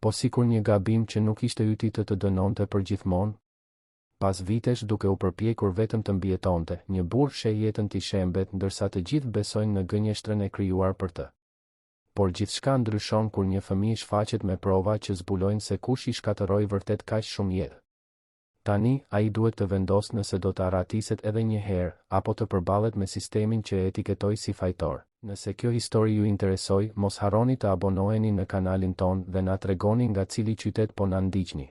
Po sikur një gabim që nuk ishte yti të dënonte për gjithmonë. Pas vitesh duke u përpjekur vetëm të mbijetonte, një burr sheh jetën t'i shembet ndërsa të gjithë besojnë në gënjeshtrën e krijuar për të. Por gjithçka ndryshon kur një fëmijë shfaqet me prova që zbulojnë se kush i shkatërroi vërtet kaq shumë jetë. Tani, ai duhet të vendosë nëse do të arratiset edhe një herë, apo të përballet me sistemin që e etiketoi si fajtor. Nëse kjo histori ju interesoi, mos harroni të abonoheni në kanalin ton dhe na tregoni nga cili qytet po na ndiqni.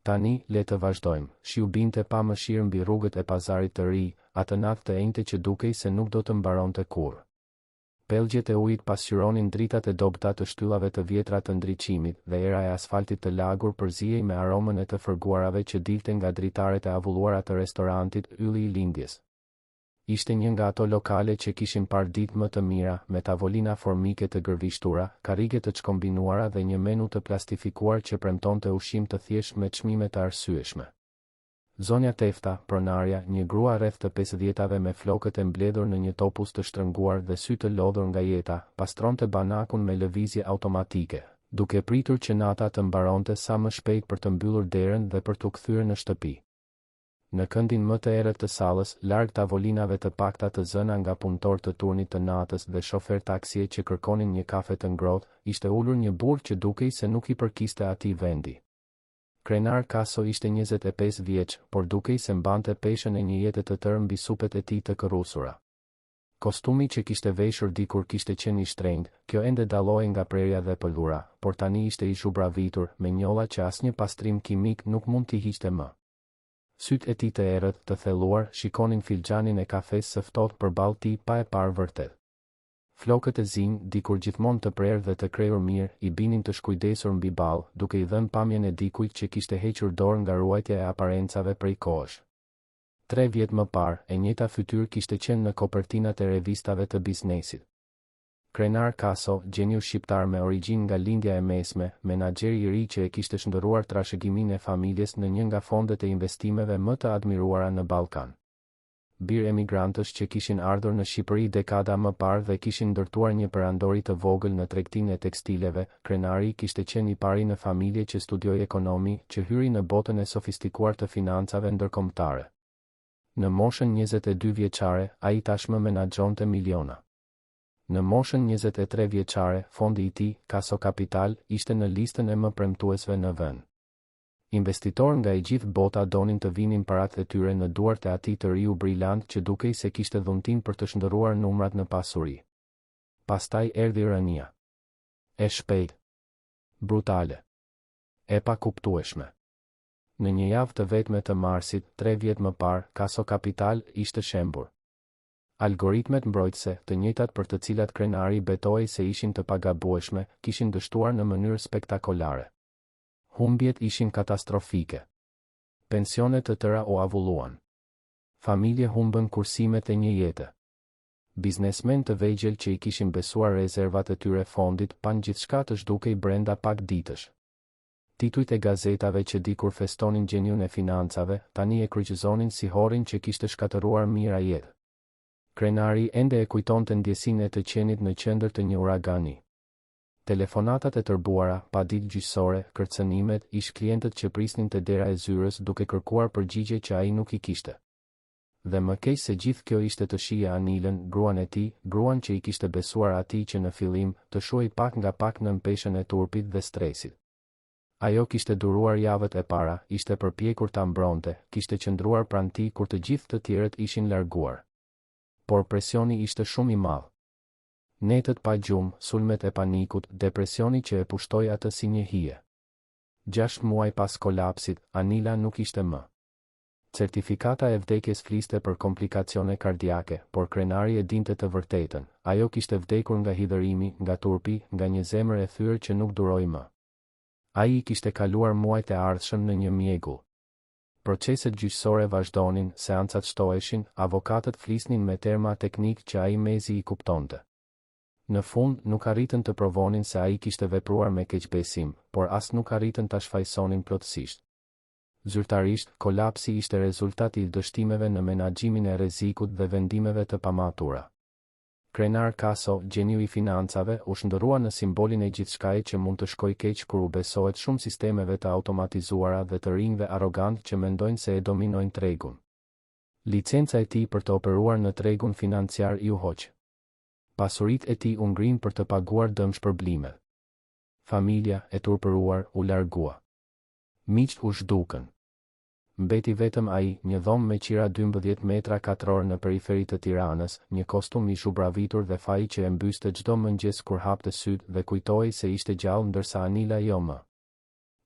Tani, le të vazhdojmë. Shiu binte pa mëshirë mbi rrugët e pazarit të ri, atë natë të enjte që dukej se nuk do të mbaronte kurrë. Pellgjet e ujit pasqyronin dritat e dobëta të shtyllave të vjetra të ndriçimit dhe era e asfaltit të lagur përzihej me aromën e të fërguarave që dilte nga dritaret e avulluara të restorantit Ylli i Lindjes. Ishte një nga ato lokale që kishin parë ditë më të mira, me tavolina formike të gërvishtura, karrige të çkombinuara dhe një menu të plastifikuar që premtonte ushqim të thjeshtë me çmime të arsyeshme. Zonja Tefta, pronarja, një grua rreth të 50-tave me flokët e mbledhur në një topuz të shtrënguar dhe sy të lodhur nga jeta, pastronte banakun me lëvizje automatike, duke pritur që nata të mbaronte sa më shpejt për të mbyllur derën dhe për t'u kthyer në shtëpi. Në këndin më të errët të sallës, larg tavolinave të pakta të zëna nga punëtor të turnit të natës dhe shofer taksie që kërkonin një kafe të ngrohtë, ishte ulur një burr që dukej se nuk i përkiste atij vendi. Krenar Kaso ishte 25 vjeç, por dukej se mbante peshën e një jete të tërë mbi supet e tij të kërrusura. Kostumi që kishte veshur dikur kishte qenë i shtrenjtë, kjo ende dallohej nga prerja dhe pëllura, por tani ishte i zhubravitur, me njolla që asnjë pastrim kimik nuk mund t'i hiqte më. Sytë e tij të errët, të thelluar, shikonin filxhanin e kafes së ftohtë përballë tij pa e parë vërtet. Flokët e zinj, dikur gjithmonë të prerë dhe të krejur mirë, i binin të shkujdesur mbi ballë, duke i dhënë pamjen e dikujt që kishte hequr dorë nga ruajtja e aparencave prej kohësh. 3 vjet më parë, e njëjta fytyrë kishte qenë në kopertinat e revistave të biznesit. Krenar Kaso, gjeniu shqiptar me origjinë nga lindja e mesme, menaxheri i ri që e kishte shndërruar trashëgiminë e familjes në një nga fondet e investimeve më të admiruara në Ballkan. Bir emigrantësh që kishin ardhur në Shqipëri dekada më parë dhe kishin ndërtuar një perandori të vogël në tregtinë e tekstileve, Krenari kishte qenë i pari në familje që studioi ekonomi, që hyri në botën e sofistikuar të financave ndërkombëtare. Në moshën 22 vjeçare, ai tashmë menaxhonte miliona. Në moshën 23 vjeçare, fondi i tij, Kaso Capital, ishte në listën e më premtuesve në vend. Investitorë nga e gjithë bota donin të vinin paratë e tyre në duart e atij të riu brillant që dukej se kishte dhuntin për të shndërruar numrat në pasuri. Pastaj erdhi rënia. E shpejtë. Brutale. E pa kuptueshme. Në një javë të vetme të marsit, 3 vjet më parë, Kaso Capital ishte shembur. Algoritmet mbrojtëse, të njëjtat për të cilat Krenari betohej se ishin të pagabueshme, kishin dështuar në mënyrë spektakolare. Humbjet ishin katastrofike. Pensionet të tëra u avulluan. Familje humbën kursimet e një jete. Biznesmen të vegjël që i kishin besuar rezervat e tyre fondit pan gjithçka të zhdukej brenda pak ditësh. Titujt e gazetave që dikur festonin gjeniun e financave, tani e kryqëzonin si horrin që kishte shkatëruar mira jetë. Krenari ende e kujtonte ndjesinë e të qenit në qendër të një uragani. Telefonatat e tërbuara, pa ditë gjyqësore, kërcënimet, ish klientët që prisnin te dera e zyrës duke kërkuar përgjigje që ai nuk i kishte. Dhe më keq se gjithë kjo ishte të shije Anilën, gruan e tij, gruan që i kishte besuar atij që në fillim të shuhej pak nga pak nën peshën e turpit dhe stresit. Ajo kishte duruar javët e para, ishte përpjekur ta mbronte, kishte qëndruar pranë tij kur të gjithë të tjerët ishin larguar. Por presioni ishte shumë i madh. Netët pa gjumë, sulmet e panikut, depresioni që e pushtoi atë si një hije. 6 muaj pas kolapsit, Anila nuk ishte më. Certifikata e vdekjes fliste për komplikacione kardiake, por Krenari e dinte të vërtetën. Ajo kishte vdekur nga hidhërimi, nga turpi, nga një zemër e thyrë që nuk duroi më. Ai kishte kaluar muajt e ardhshëm në një mjegull. Proceset gjyqësore vazhdonin, seancat shtoheshin, avokatët flisnin me terma teknik që ai mezi i kuptonte. Në fund, nuk arritën të provonin se ai kishte vepruar me keqbesim, por as nuk arritën ta shfaqsonin plotësisht. Zyrtarisht, kolapsi ishte rezultati i dështimeve në menaxhimin e rrezikut dhe vendimeve të pamatura. Krenar Kaso, gjeniu I financave, u shndërrua në simbolin e gjithçkaje që mund të shkojë keq kur u besohet shumë sistemeve të automatizuara dhe të rinjve arrogant që mendojnë se e dominojnë tregun. Licenca e tij për të operuar në tregun financiar I u hoq. Pasuritë e tij u ngrin për të paguar dëmshpërblimet. Familja e turpëruar u largua. Miqt u zhdukën. Mbeti vetëm ai, një dhomë me qira 12 metra katror në periferi të Tiranës, një kostum I zhubravitur dhe faji që e mbyste çdo mëngjes kur hapte syt dhe kujtohej se ishte gjallë ndërsa Anila jo më.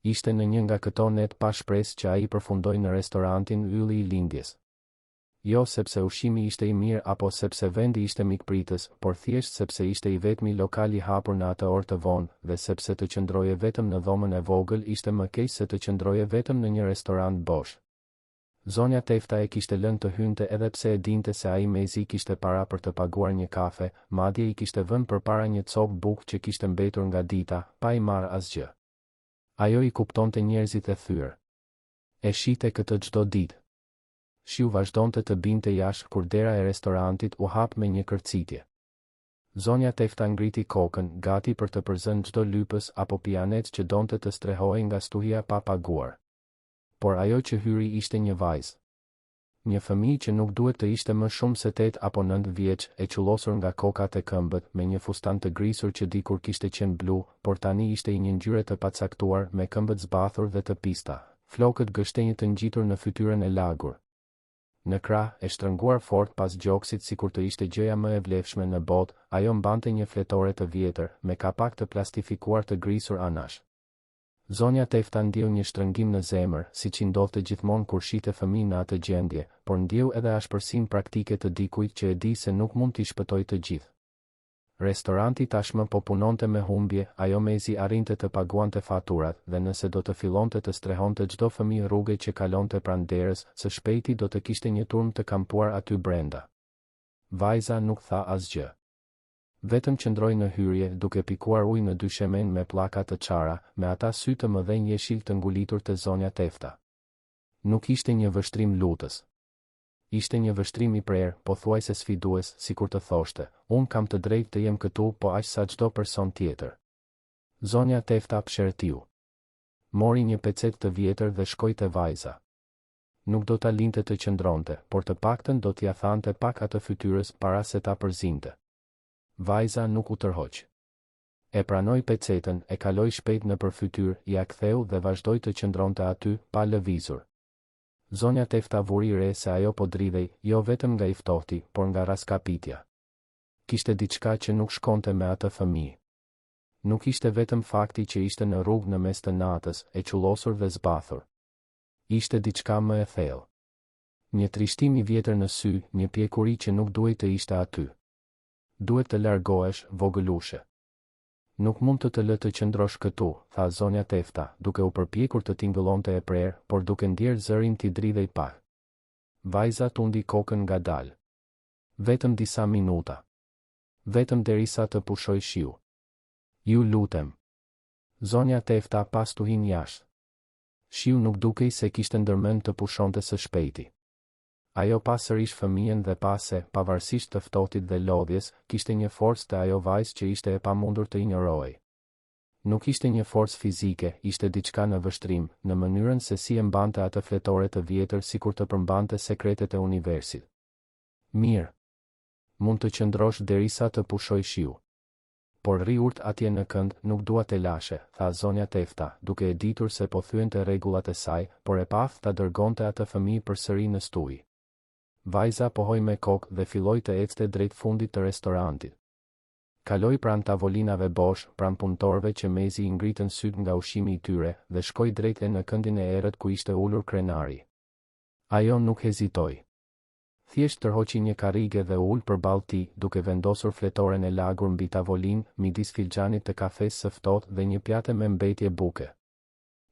Ishte në një nga këto net pa shpresë që ai përfundoi në restorantin Ylli I Lindjes. Jo sepse ushqimi ishte I mirë apo sepse vendi ishte mikpritës, por thjesht sepse ishte I vetmi lokal I hapur në atë orë të vonë, dhe sepse të qëndroje vetëm në dhomën e vogël ishte më keq se të qëndroje vetëm në një restorant bosh. Zonja Tefta e kishte lënë të hynte edhe pse e dinte se ai mezi kishte para për të paguar një kafe, madje I kishte vënë përpara një copë bukë që kishte mbetur nga dita, pa I marrë asgjë. Ajo I kuptonte njerëzit e thyrë. E shite këtë çdo ditë. Shiu vazhdonte të binte jashtë kur dera e restorantit u hap me një kërcitje. Zonja Tefta ngriti kokën, gati për të përzënë çdo lypës apo pianet që donte të strehojë nga stuhia pa paguar. Por ajo që hyri ishte një vajzë. Një fëmijë që nuk duhet të ishte më shumë se 8 apo 9 vjeç, e qullosur nga kokat e këmbët, me një fustan të grisur që dikur kishte qenë blu, por tani ishte I një ngjyre të pacaktuar, me këmbët zbathur dhe të pista, flokët gështenjë të ngjitur në fytyrën e lagur. Në krah, e shtrënguar fort pas gjoksit sikur të ishte gjëja më e vlefshme në botë, ajo mbante një fletore të vjetër, me kapak të plastifikuar të grisur anash. Zonja Tefta ndjeu një shtrëngim në zemër, siç I ndodhte gjithmonë kur shite fëmijë në atë gjendje, por ndjeu edhe ashpërsinë praktike të dikujt që e di se nuk mund t'i shpëtojë të gjithë. Restoranti tashmë po punonte me humbje, ajo mezi arrinte të paguante faturat dhe nëse do të fillonte të strehonte çdo fëmijë rrugë që kalonte pranë derës, së shpejti do të kishte një turm të kampuar aty brenda. Vajza nuk tha asgjë. Vetëm qëndroi në hyrje duke pikuar ujë në dyshemen me pllaka të çara, me ata sy të mëdhenj jeshil të ngulitur të zonja Tefta. Nuk ishte një vështrim lutës. Ishte një vështrim I prerë, pothuajse sfidues, sikur të thoshte, unë kam të drejtë të jem këtu, po aq sa çdo person tjetër. Zonja Tefta pshertiu. Mori një pecet të vjetër dhe shkoi te vajza. Nuk do ta linte të qëndronte, por të paktën do t'ia thante pak atë fytyrës para se ta përzinte. Vajza nuk u tërhoq. E pranoi pecetën, e kaloi shpejt nëpër fytyrë, ia ktheu dhe vazhdoi të qëndronte aty, pa lëvizur. Zonja Tefta vuri re se ajo po dridhej, jo vetëm nga I ftohti, por nga raskapitja. Kishte diçka që nuk shkonte me atë fëmijë. Nuk ishte vetëm fakti që ishte në rrugë në mes të natës, e qullosur dhe zbathur. Ishte diçka më e thellë. Një trishtim I vjetër në sy, një pjekuri që nuk duhej të ishte aty. Duhet të largohesh, vogëlushe. Nuk mund të lë të qëndrosh këtu, tha zonja Tefta, duke u përpjekur të tingëllonte e prerë, por duke ndjerë zërin t'i dridhej pak. Vajza tundi kokën ngadalë. Vetëm disa minuta. Vetëm derisa të pushoj shiu. Ju lutem. Zonja Tefta pas tu hin jashtë. Shiu nuk dukej se kishte ndërmend të pushonte së shpejti. Ajo pasërish fëmijën dhe pase, pavarësisht të ftohtit dhe lodhjes, kishte një forcë të ajo vajzë që ishte e pamundur të injorohej. Nuk ishte një forcë fizike, ishte diçka në vështrim, në mënyrën se si e mbante atë fletore të vjetër sikur të përmbante sekretet e universit. Mirë. Mund të qëndrosh derisa të pushoj shiu. Por rri urt atje në kënd, nuk dua të lashe, tha zonja Tefta, duke e ditur se po thyente rregullat e saj, por e paf ta dërgonte atë fëmijë përsëri në stuhi. Vajza pohoi me kokë dhe filloi të ecte drejt fundit të restorantit. Kaloi pranë tavolinave bosh, pranë punëtorëve që mezi I ngritën syt nga ushqimi I tyre, dhe shkoi drejt në këndin e errët ku ishte ulur krenari. Ajo nuk hezitoi. Thjesht tërhoqi një karrige dhe ul përballë tij, duke vendosur fletoren e lagur mbi tavolinë, midis filxhanit të kafes së ftohtë dhe një pjate me mbetje buke.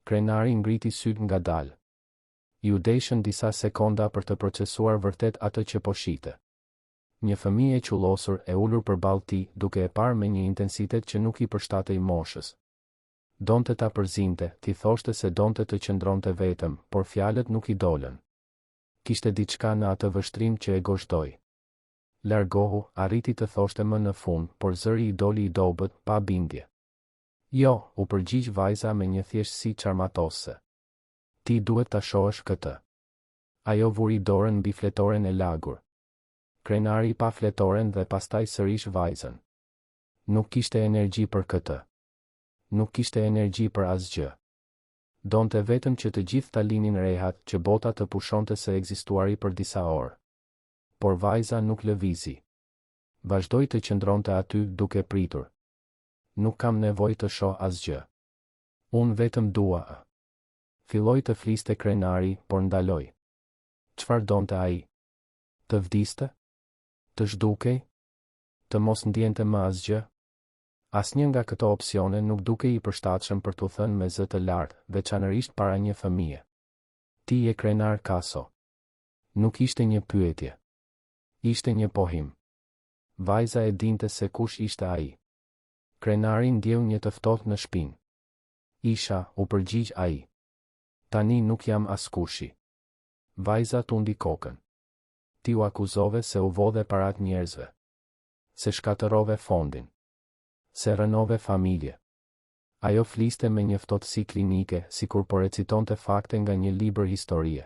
Krenari ngriti syt ngadalë. Ju deshën disa sekonda për të procesuar vërtet atë që po shite. Një fëmijë e qullosur e ulur përballë tij, duke e parë me një intensitet që nuk I përshtatej moshës. Donte ta përzinte, ti thoshte se donte të qëndronte vetëm, por fjalët nuk I dolën. Kishte diçka në atë vështrim që e gozhdoi. Largohu, arriti të thoshte më në fund, por zëri i doli i dobët, pa bindje. Jo, u përgjigj vajza me një thjeshtësi çarmatose. Ti duhet ta shohësh këtë. Ajo vuri dorën mbi fletoren e lagur. Krenari pa fletoren dhe pastaj sërish vajzën. Nuk kishte energji për këtë. Nuk kishte energji për asgjë. Donte vetëm që të gjithë ta linin rehat, që bota të pushonte se ekzistuari për disa orë. Por vajza nuk lëvizi. Vazhdoi të qëndronte aty duke pritur. Nuk kam nevojë të shoh asgjë. Unë vetëm dua. Filloi të fliste krenari, por ndaloi. Çfarë donte ai? Të vdiste? Të zhdukej? Të mos ndjente më asgjë? Asnjë nga këto opsione nuk dukej i përshtatshëm për t'u thënë me zë të lartë, veçanërisht para një fëmije. Ti je krenar kaso. Nuk ishte një pyetje. Ishte një pohim. Vajza e dinte se kush ishte ai. Krenari ndjeu një të ftohtë në shpinë. Isha, u përgjigj ai. Tani nuk jam askushi. Vajza tundi kokën. Ti u akuzove se u vodhe parat njerëzve. Se shkatërove fondin. Se rënove familje. Ajo fliste me një ftohtësi klinike, sikur po recitonte fakte nga një libër historie.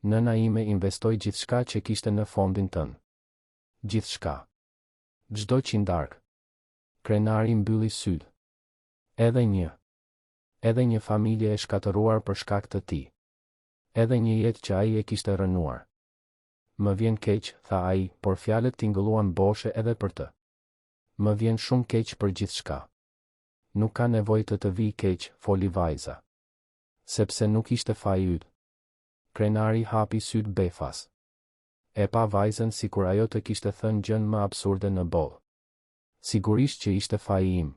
Nëna ime investoi gjithçka që kishte në fondin tënd. Gjithçka. Çdo qindark. Krenari mbylli syt. Edhe një familje e shkatëruar për shkak të tij. Edhe një jetë që ai e kishte rënuar. Më vjen keq, tha ai, por fjalët tingëlluan boshe edhe për të. Më vjen shumë keq për gjithçka. Nuk ka nevojë të vi keq, foli vajza. Sepse nuk ishte faji yt. Krenari hapi syt befas. E pa vajzën sikur ajo të kishte thënë gjën më absurde në botë. Sigurisht që ishte faji im.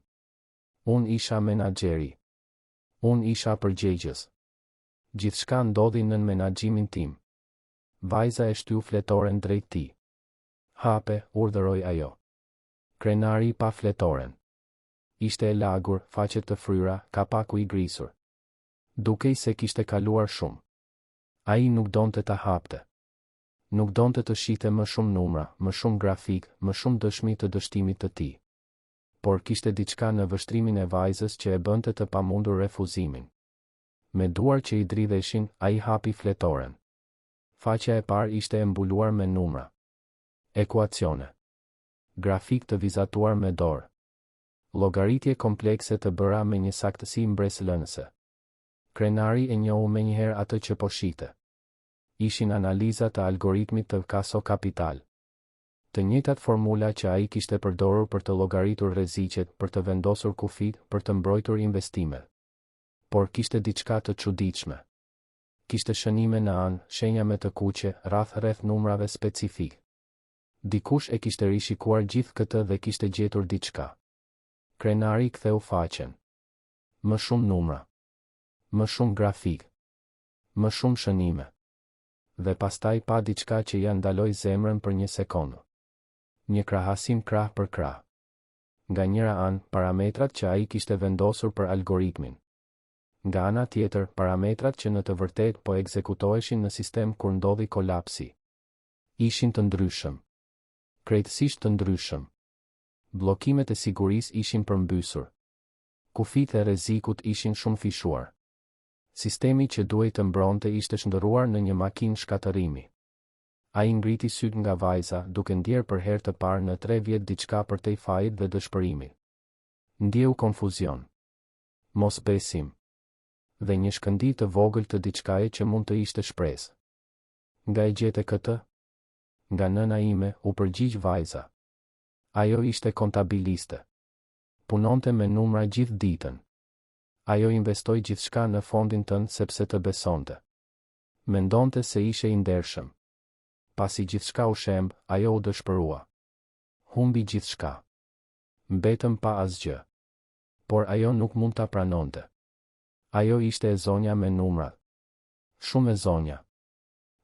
Unë isha menaxheri. Unë isha përgjegjës. Gjithçka ndodhi nën menaxhimin tim. Vajza e shtyu fletoren drejt tij. Hape, urdhëroi ajo. Krenari pa fletoren. Ishte e lagur, faqet të fryra, kapaku i grisur. Dukej se kishte kaluar shumë. Ai nuk donte ta hapte. Nuk donte të shihte më shumë numra, më shumë grafik, më shumë dëshmi të dështimit të tij. Por kishte diçka në vështrimin e vajzës që e bënte të pamundur refuzimin. Me duar që i dridheshin, ai hapi fletoren. Faqja e parë ishte e mbuluar me numra. Ekuacione. Grafik të vizatuar me dorë. Llogaritje komplekse të bëra me një saktësi mbresëlënëse. Krenari e njohu menjëherë atë që po shite. Ishin analiza të algoritmit të Kaso Kapital. Të njëjtat formula që ai kishte përdorur për të llogaritur rreziqet, për të vendosur kufit, për të mbrojtur investimet. Por kishte diçka të çuditshme. Kishte shënime në anë, shenja me të kuqe, rreth numrave specifik. Dikush e kishte rishikuar gjithë këtë dhe kishte gjetur diçka. Krenari ktheu faqen. Më shumë numra. Më shumë grafik. Më shumë shënime. Dhe pastaj pa diçka që ja ndaloi zemrën për një sekondë. Një krahasim krah për krah. Nga njëra anë, parametrat që ai kishte vendosur për algoritmin. Nga ana tjetër, parametrat që në të vërtetë po ekzekutoheshin në sistem kur ndodhi kolapsi. Ishin të ndryshëm. Krejtësisht të ndryshëm. Bllokimet e sigurisë ishin përmbysur. Kufit e rrezikut ishin shumë fishuar. Sistemi që duhej të mbronte ishte shndërruar në një makinë shkatërimi. Ai ngriti syt nga vajza, duke ndjerë për herë të parë në 3 vjet diçka përtej fajit dhe dëshpërimit. Ndjeu konfuzion. Mosbesim. Dhe një shkëndij të vogël të diçkaje që mund të ishte shpresë. Nga e gjete këtë? Nga nëna ime, u përgjigj vajza. Ajo ishte kontabiliste. Punonte me numra gjithë ditën. Ajo investoi gjithçka në fondin tënd sepse të besonte. Mendonte se ishe i ndershëm. Pasi gjithçka u shemb, ajo u dëshpërua. Humbi gjithçka. Mbetëm pa asgjë. Por ajo nuk mund ta pranonte. Ajo ishte e zonja me numrat. Shumë e zonja.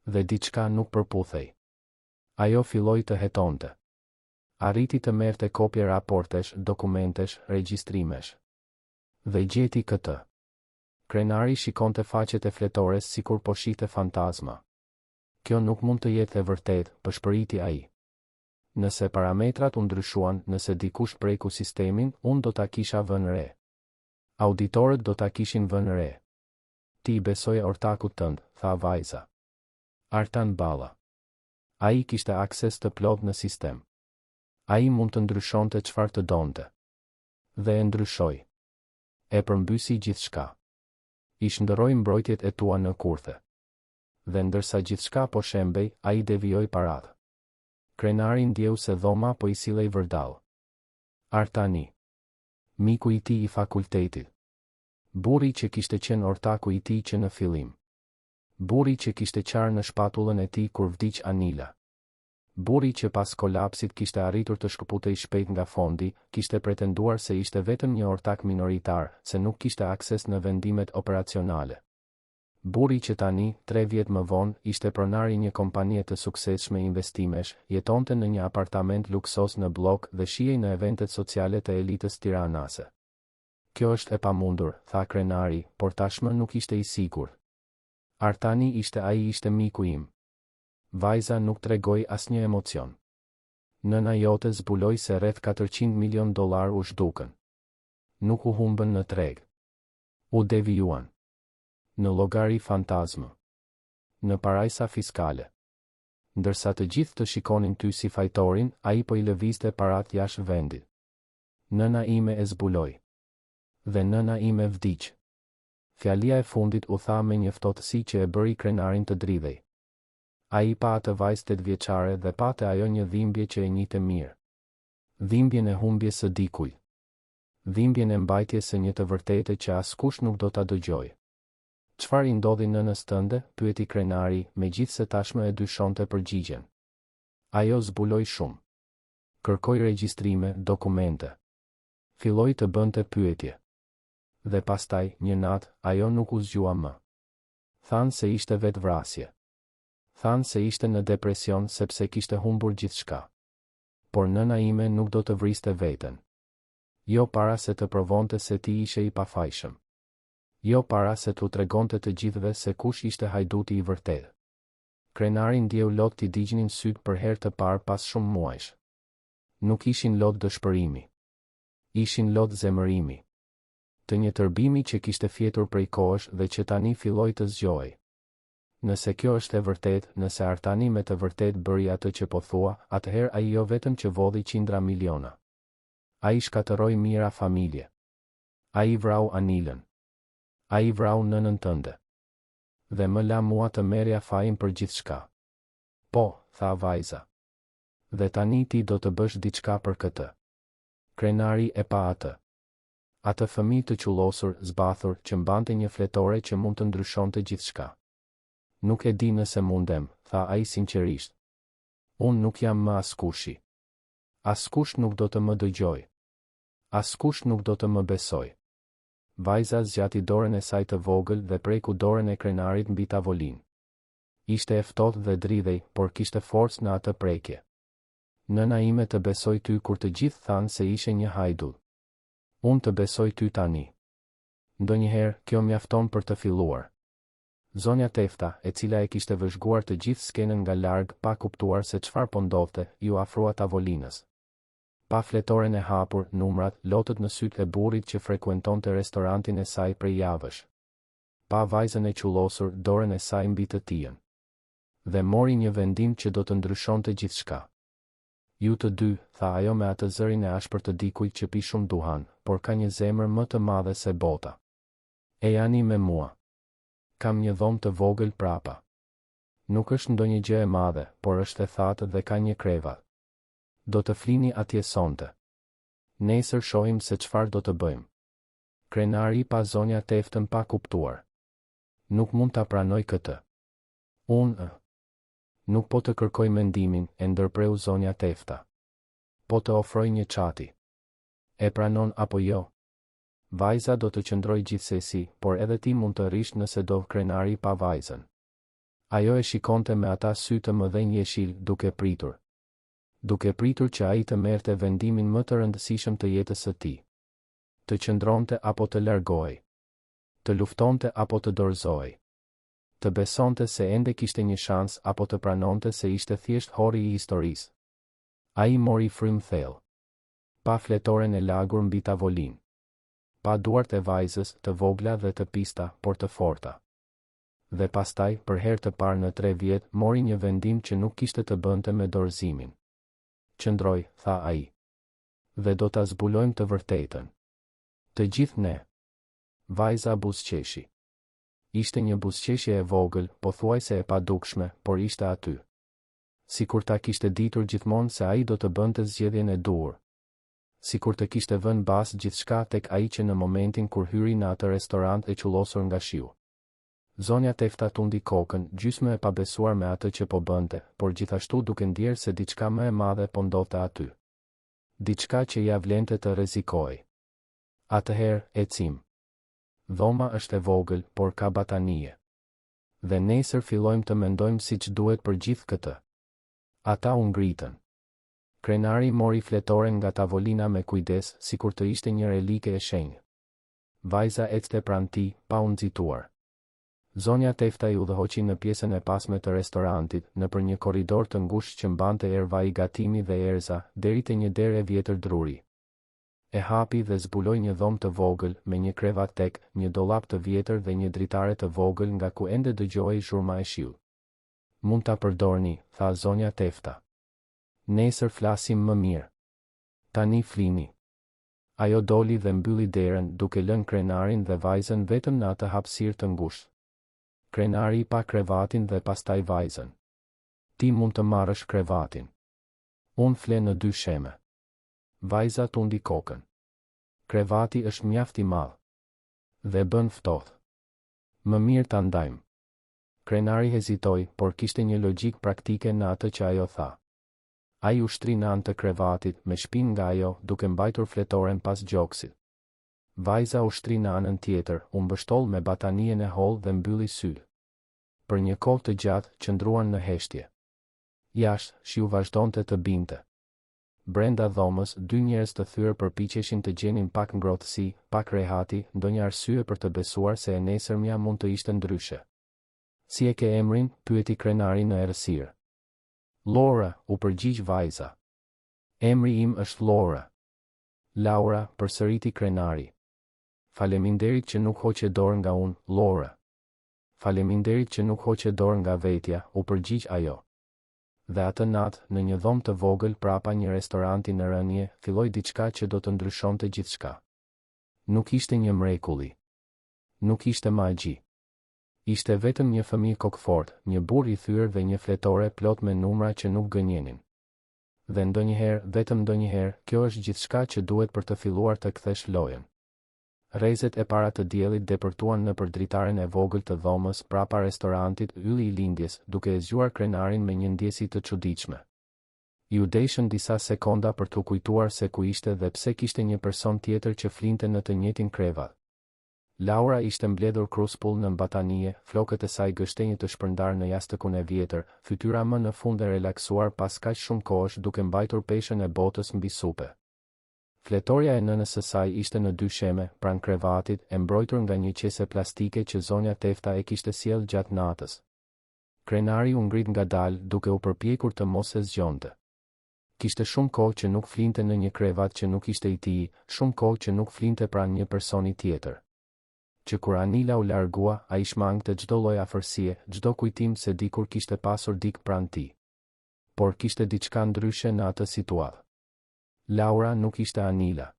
Dhe diçka nuk përputhej. Ajo filloi të hetonte. Arriti të merrte kopje raportesh, dokumentesh, regjistrimesh. Dhe gjeti këtë. Krenari shikonte faqet e fletores sikur po shihte fantazma. Kjo nuk mund të jetë e vërtetë, pëshpëriti ai. Nëse parametrat u ndryshuan, nëse dikush preku sistemin, unë do ta kisha vënë re. Auditorët do ta kishin vënë re. Ti besoje ortakut tënd, tha vajza. Artan Balla. Ai kishte akses të plot në sistem. Ai mund të ndryshonte çfarë të donte. Dhe e ndryshoi. E përmbysi gjithçka. I shndërroi mbrojtjet e tua në kurthe. Dhe ndërsa gjithçka po shembej, ai devijoi paratë. Krenari ndjeu se dhoma po I sillej vërdall. Artani. Miku I tij I fakultetit. Burri që kishte qenë ortaku I tij që në fillim. Burri që kishte qarë në shpatullën e tij kur vdiq Anila. Burri që pas kolapsit kishte arritur të shkëputej shpejt nga fondi, kishte pretenduar se ishte vetëm një ortak minoritar, se nuk kishte akses në vendimet operacionale. Burri që tani, 3 vjet më vonë, ishte pronari një kompanie të suksesshme investimesh, jetonte në një apartament luksos në blok dhe shihej në eventet sociale të elitës tiranase. Kjo është e pamundur, tha krenari, por tashmë nuk ishte I sigurt. Artani ishte miku im. Vajza nuk tregoi asnjë emocion. Nëna jote zbuloi se rreth $400 milion u zhdukën. Nuk u humbën në treg. U devijuan. Në llogari fantazmë. Në parajsa fiskale. Ndërsa të gjithë të shikonin ty si fajtorin, ai po I lëvizte parat jashtë vendit. Nëna ime e zbuloi. Dhe nëna ime vdiq. Fjalia e fundit u tha me një ftohtësi që e bëri krenarin të dridhej. Ai pa atë vajzë 8 vjeçare dhe pate ajo një dhimbje që e njihte mirë. Dhimbjen e humbjes së dikujt. Dhimbjen e mbajtjes së një të vërtete që askush nuk do ta dëgjojë. Çfarë I ndodhi nënës tënde? Pyeti krenari, megjithse tashmë e dyshonte përgjigjen. Ajo zbuloi shumë. Kërkoi regjistrime, dokumente. Filloi të bënte pyetje. Dhe pastaj, një natë, ajo nuk u zgjua më. Thanë se ishte vetvrasje. Thanë se ishte në depresion sepse kishte humbur gjithçka. Por nëna ime nuk do të vriste veten. Jo para se të provonte se ti ishe I pafajshëm. Jo para se t'u tregonte të gjithëve se kush ishte hajduti I vërtetë. Krenari ndjeu lot t'i digjnin syt për herë të parë pas shumë muajsh. Nuk ishin lot dëshpërimi. Ishin lot zemërimi. Të një tërbimi që kishte fjetur prej kohësh dhe që tani filloi të zgjohej. Nëse kjo është e vërtet, nëse Artani me të vërtet bëri atë që po thua, atëherë ai jo vetëm që vodhi qindra miliona. Ai shkatërroi mira familje. Ai vrau Anilën. Ai vrau nënën tënde. Dhe më la mua të merrja fajin për gjithçka. Po, tha vajza. Dhe tani ti do të bësh diçka për këtë. Krenari e pa atë. Atë fëmijë të qullosur, zbathur, që mbante një fletore që mund të ndryshonte gjithçka. Nuk e di nëse mundem, tha ai sinqerisht. Unë nuk jam më askushi. Askush nuk do të më dëgjoj. Askush nuk do të më besoj. Vajza zgjati dorën e saj të vogël dhe preku dorën e krenarit mbi tavolinë. Ishte e ftohtë dhe dridhej, por kishte forcë në atë prekje. Nëna ime të besoj ty kur të gjithë thanë se ishe një hajdut. Unë të besoj ty tani. Ndonjëherë, kjo mjafton për të filluar. Zonja Tefta, e cila e kishte vëzhguar të gjithë skenën nga larg, pa kuptuar se çfarë po ndodhte, ju afrua tavolinës. Pa fletoren e hapur, numrat, lotët në sytë e burrit që frekuentonte restorantin e saj prej javësh. Pa vajzën e qullosur, dorën e saj mbi të tijën. Dhe mori një vendim që do të ndryshonte gjithçka. Ju të dy, tha ajo me atë zërin e ashpër të dikujt që pi shumë duhan, por ka një zemër më të madhe se bota. E jani me mua. Kam një dhomë të vogël prapa. Nuk është ndonjë gjë e madhe, por është e thatë dhe ka një krevat. Do të flini atje sonte. Nesër shohim se çfarë do të bëjmë. Krenari pa zonja Teftën pa kuptuar. Nuk mund ta pranoj këtë. Unë nuk po të kërkoj mendimin, e ndërpreu zonja Tefta. Po të ofroj një çati. E pranon apo jo? Vajza do të qëndroj gjithsesi, por edhe ti mund të rish nëse do. Krenari pa vajzën. Ajo e shikonte me ata sy të mëdhenj jeshil, duke pritur. Duke pritur që ai të merrte vendimin më të rëndësishëm të jetës së tij. Të qëndronte apo të largohej. Të luftonte apo të dorëzohej. Të besonte se ende kishte një shans apo të pranonte se ishte thjesht horri I historisë. Ai mori frym thellë. Pa fletoren e lagur mbi tavolinë. Pa duart e vajzës, të vogla dhe të pista, por të forta. Dhe pastaj, për herë të parë në 3 vjet, mori një vendim që nuk kishte të bënte me dorëzimin. Qëndroj, tha ai. Dhe do ta zbulojmë të vërtetën. Të gjithë ne. Vajza buzëqeshi. Ishte një buzëqeshje e vogël, pothuajse e padukshme, por ishte aty. Sikur ta kishte ditur gjithmonë se ai do të bënte zgjedhjen e duhur. Sikur të kishte vënë bas gjithçka tek ai që në momentin kur hyri në atë restorant e qullosur nga shiu. Zonja Tefta tundi kokën, gjysmë e pabesuar me atë që po bënte, por gjithashtu duke ndjerë se diçka më e madhe po ndodhte aty. Diçka që ja vlente të rrezikojë. Atëherë, ecim. Dhoma është e vogël, por ka batanie. Dhe nesër fillojmë të mendojmë siç duhet për gjithë këtë. Ata u ngritën. Krenari mori fletoren nga tavolina me kujdes, sikur të ishte një relike e shenjtë. Vajza ecte pranë tij, pa u nxituar. Zonja Tefta i udhëhoqi në pjesën e pasme të restorantit, nëpër një korridor të ngushtë që mbante erëvaj gatimi dhe erza, deri te një derë e vjetër druri. E hapi dhe zbuloi një dhomë të vogël, me një krevat tek, një dollap të vjetër dhe një dritare të vogël nga ku ende dëgjohej zhurma e shiut. Mund ta përdorni, tha zonja Tefta. Nesër flasim më mirë. Tani flini. Ajo doli dhe mbylli derën, duke lënë krenarin dhe vajzën vetëm në atë hapësirë të ngushtë. Krenari pa krevatin dhe pastaj vajzën. Ti mund të marrësh krevatin. Unë fle në 2 sheme. Vajza tundi kokën. Krevati është mjaft i madh. Dhe bën ftohtë. Më mirë ta ndajmë. Krenari hezitoi, por kishte një logjik praktike në atë që ajo tha. Ai ushtri në anë të krevatit, me shpinë nga ajo, duke mbajtur fletoren pas gjoksit. Vajza ushtri në anën tjetër, u mbështoll me batanien e hollë dhe mbylli sytë. Për një kohë të gjatë, qëndruan në heshtje. Jashtë, shiu vazhdonte të binte. Brenda dhomës, 2 njerëz të thyrë përpiqeshin të gjenin pak ngrohtësi, pak rehati, ndonjë arsye për të besuar se e nesërmja mund të ishte ndryshe. Si e ke emrin? Pyeti krenari në errësirë. Laura, u përgjigj vajza. Emri im është Laura. Laura, përsëriti krenari. Faleminderit që nuk hoqe dorë nga unë, Laura. Faleminderit që nuk hoqe dorë nga vetja, u përgjigj ajo. Dhe atë natë, në një dhomë të vogël prapa një restoranti në rënje, filloi diçka që do të ndryshonte gjithçka. Nuk ishte një mrekulli. Nuk ishte magji. Ishte vetëm një fëmijë kokfort, një burr i thyrë dhe një fletore plot me numra që nuk gënjenin. Dhe ndonjëherë, vetëm ndonjëherë, kjo është gjithçka që duhet për të filluar të kthesh lojën. Rrezet e para të diellit depërtuan nëpër dritaren e vogël të dhomës prapa restorantit Ylli i Lindjes, duke e zgjuar krenarin me një ndjesi të çuditshme. Ju deshën disa sekonda për t'u kujtuar se ku ishte dhe pse kishte një person tjetër që flinte në të njëjtin krevat. Laura ishte mbledhur kruspull në mbatanie, flokët e saj gështenjë të shpërndar në jashtëkun e vjetër, fytyra më në fund e relaksuar pas kaq shumë kohësh duke mbajtur peshën e botës mbi supe. Fletoria e nënës së saj ishte në 2 sheme, pranë krevatit, e mbrojtur nga një qese plastike që zonja Tefta e kishte sjell gjatë natës. Krenari u ngrit ngadalë, duke u përpjekur të mos e zgjonte. Kishte shumë kohë që nuk flinte në një krevat që nuk ishte i tij, shumë kohë që nuk flinte pranë një personi tjetër. Që kur Anila u largua, ai shmangte çdo lloj afërsie, çdo kujtim se dikur kishte pasur dik pranë tij. Por kishte diçka ndryshe në atë situatë. Laura nuk ishte Anila.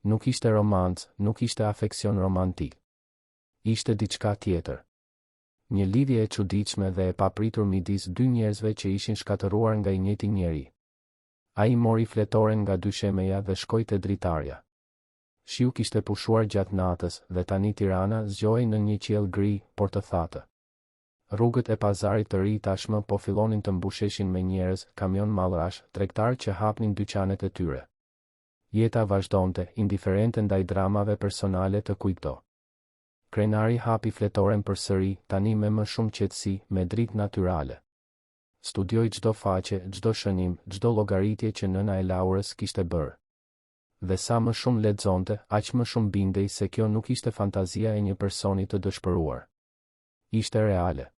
Nuk ishte romancë, nuk ishte afeksion romantik. Ishte diçka tjetër. Një lidhje e çuditshme dhe e papritur midis 2 njerëzve që ishin shkatëruar nga i njëjti njeri. Ai mori fletoren nga 2 shemeja dhe shkoi te dritarja. Shiu kishte pushuar gjatë natës dhe tani Tirana zgjohej në një qiell gri, por të thatë. Rrugët e pazarit të ri tashmë po fillonin të mbusheshin me njerëz, kamion mallrash, tregtar që hapnin dyqanet e tyre. Jeta vazhdonte, indiferente ndaj dramave personale të kujto. Krenari hapi fletoren përsëri, tani me më shumë qetësi, me dritë natyrale. Studioi çdo faqe, çdo shënim, çdo llogaritje që nëna e Laurës kishte bërë. Dhe sa më shumë lexonte, aq më shumë bindej se kjo nuk ishte fantazia e një personi të dëshpëruar. Ishte reale.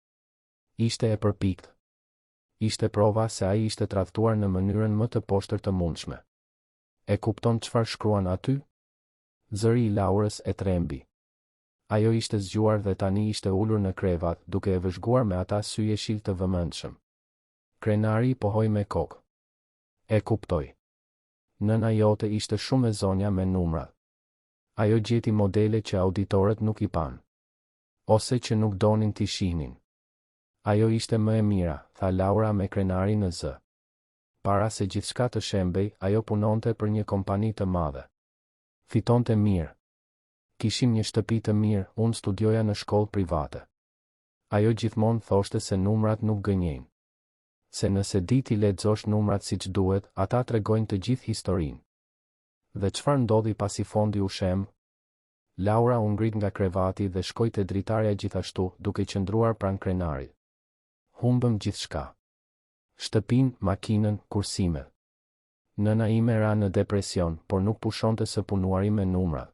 Ishte e përpikt. Ishte prova se ai ishte tradhtuar në mënyrën më të poshtër të mundshme. E kupton çfarë shkruan aty? Zëri i Laurës e trembi. Ajo ishte zgjuar dhe tani ishte ulur në krevat, duke e vëzhguar me ata sy jeshil të vëmendshëm. Krenari i pohoi me kokë. E kuptoj. Nëna jote ishte shumë e zonja me numra. Ajo gjeti modele që auditorët nuk i pan. Ose që nuk donin t'i shihnin. Ajo ishte më e mira, tha Laura me Krenarin në zë. Para se gjithçka të shembej, ajo punonte për një kompani të madhe. Fitonte mirë. Kishim një shtëpi të mirë, unë studioja në shkollë private. Ajo gjithmonë thoshte se numrat nuk gënjejnë. Se nëse di ti lexosh numrat siç duhet, ata tregojnë të gjithë historinë. Dhe çfarë ndodhi pasi fondi u shem? Laura u ngrit nga krevati dhe shkoi te dritarja gjithashtu, duke qëndruar pranë Krenarit. Humbëm gjithçka. Shtëpinë, makinën, kursimet. Nëna ime ra në depresion, por nuk pushonte së punuari me numrat.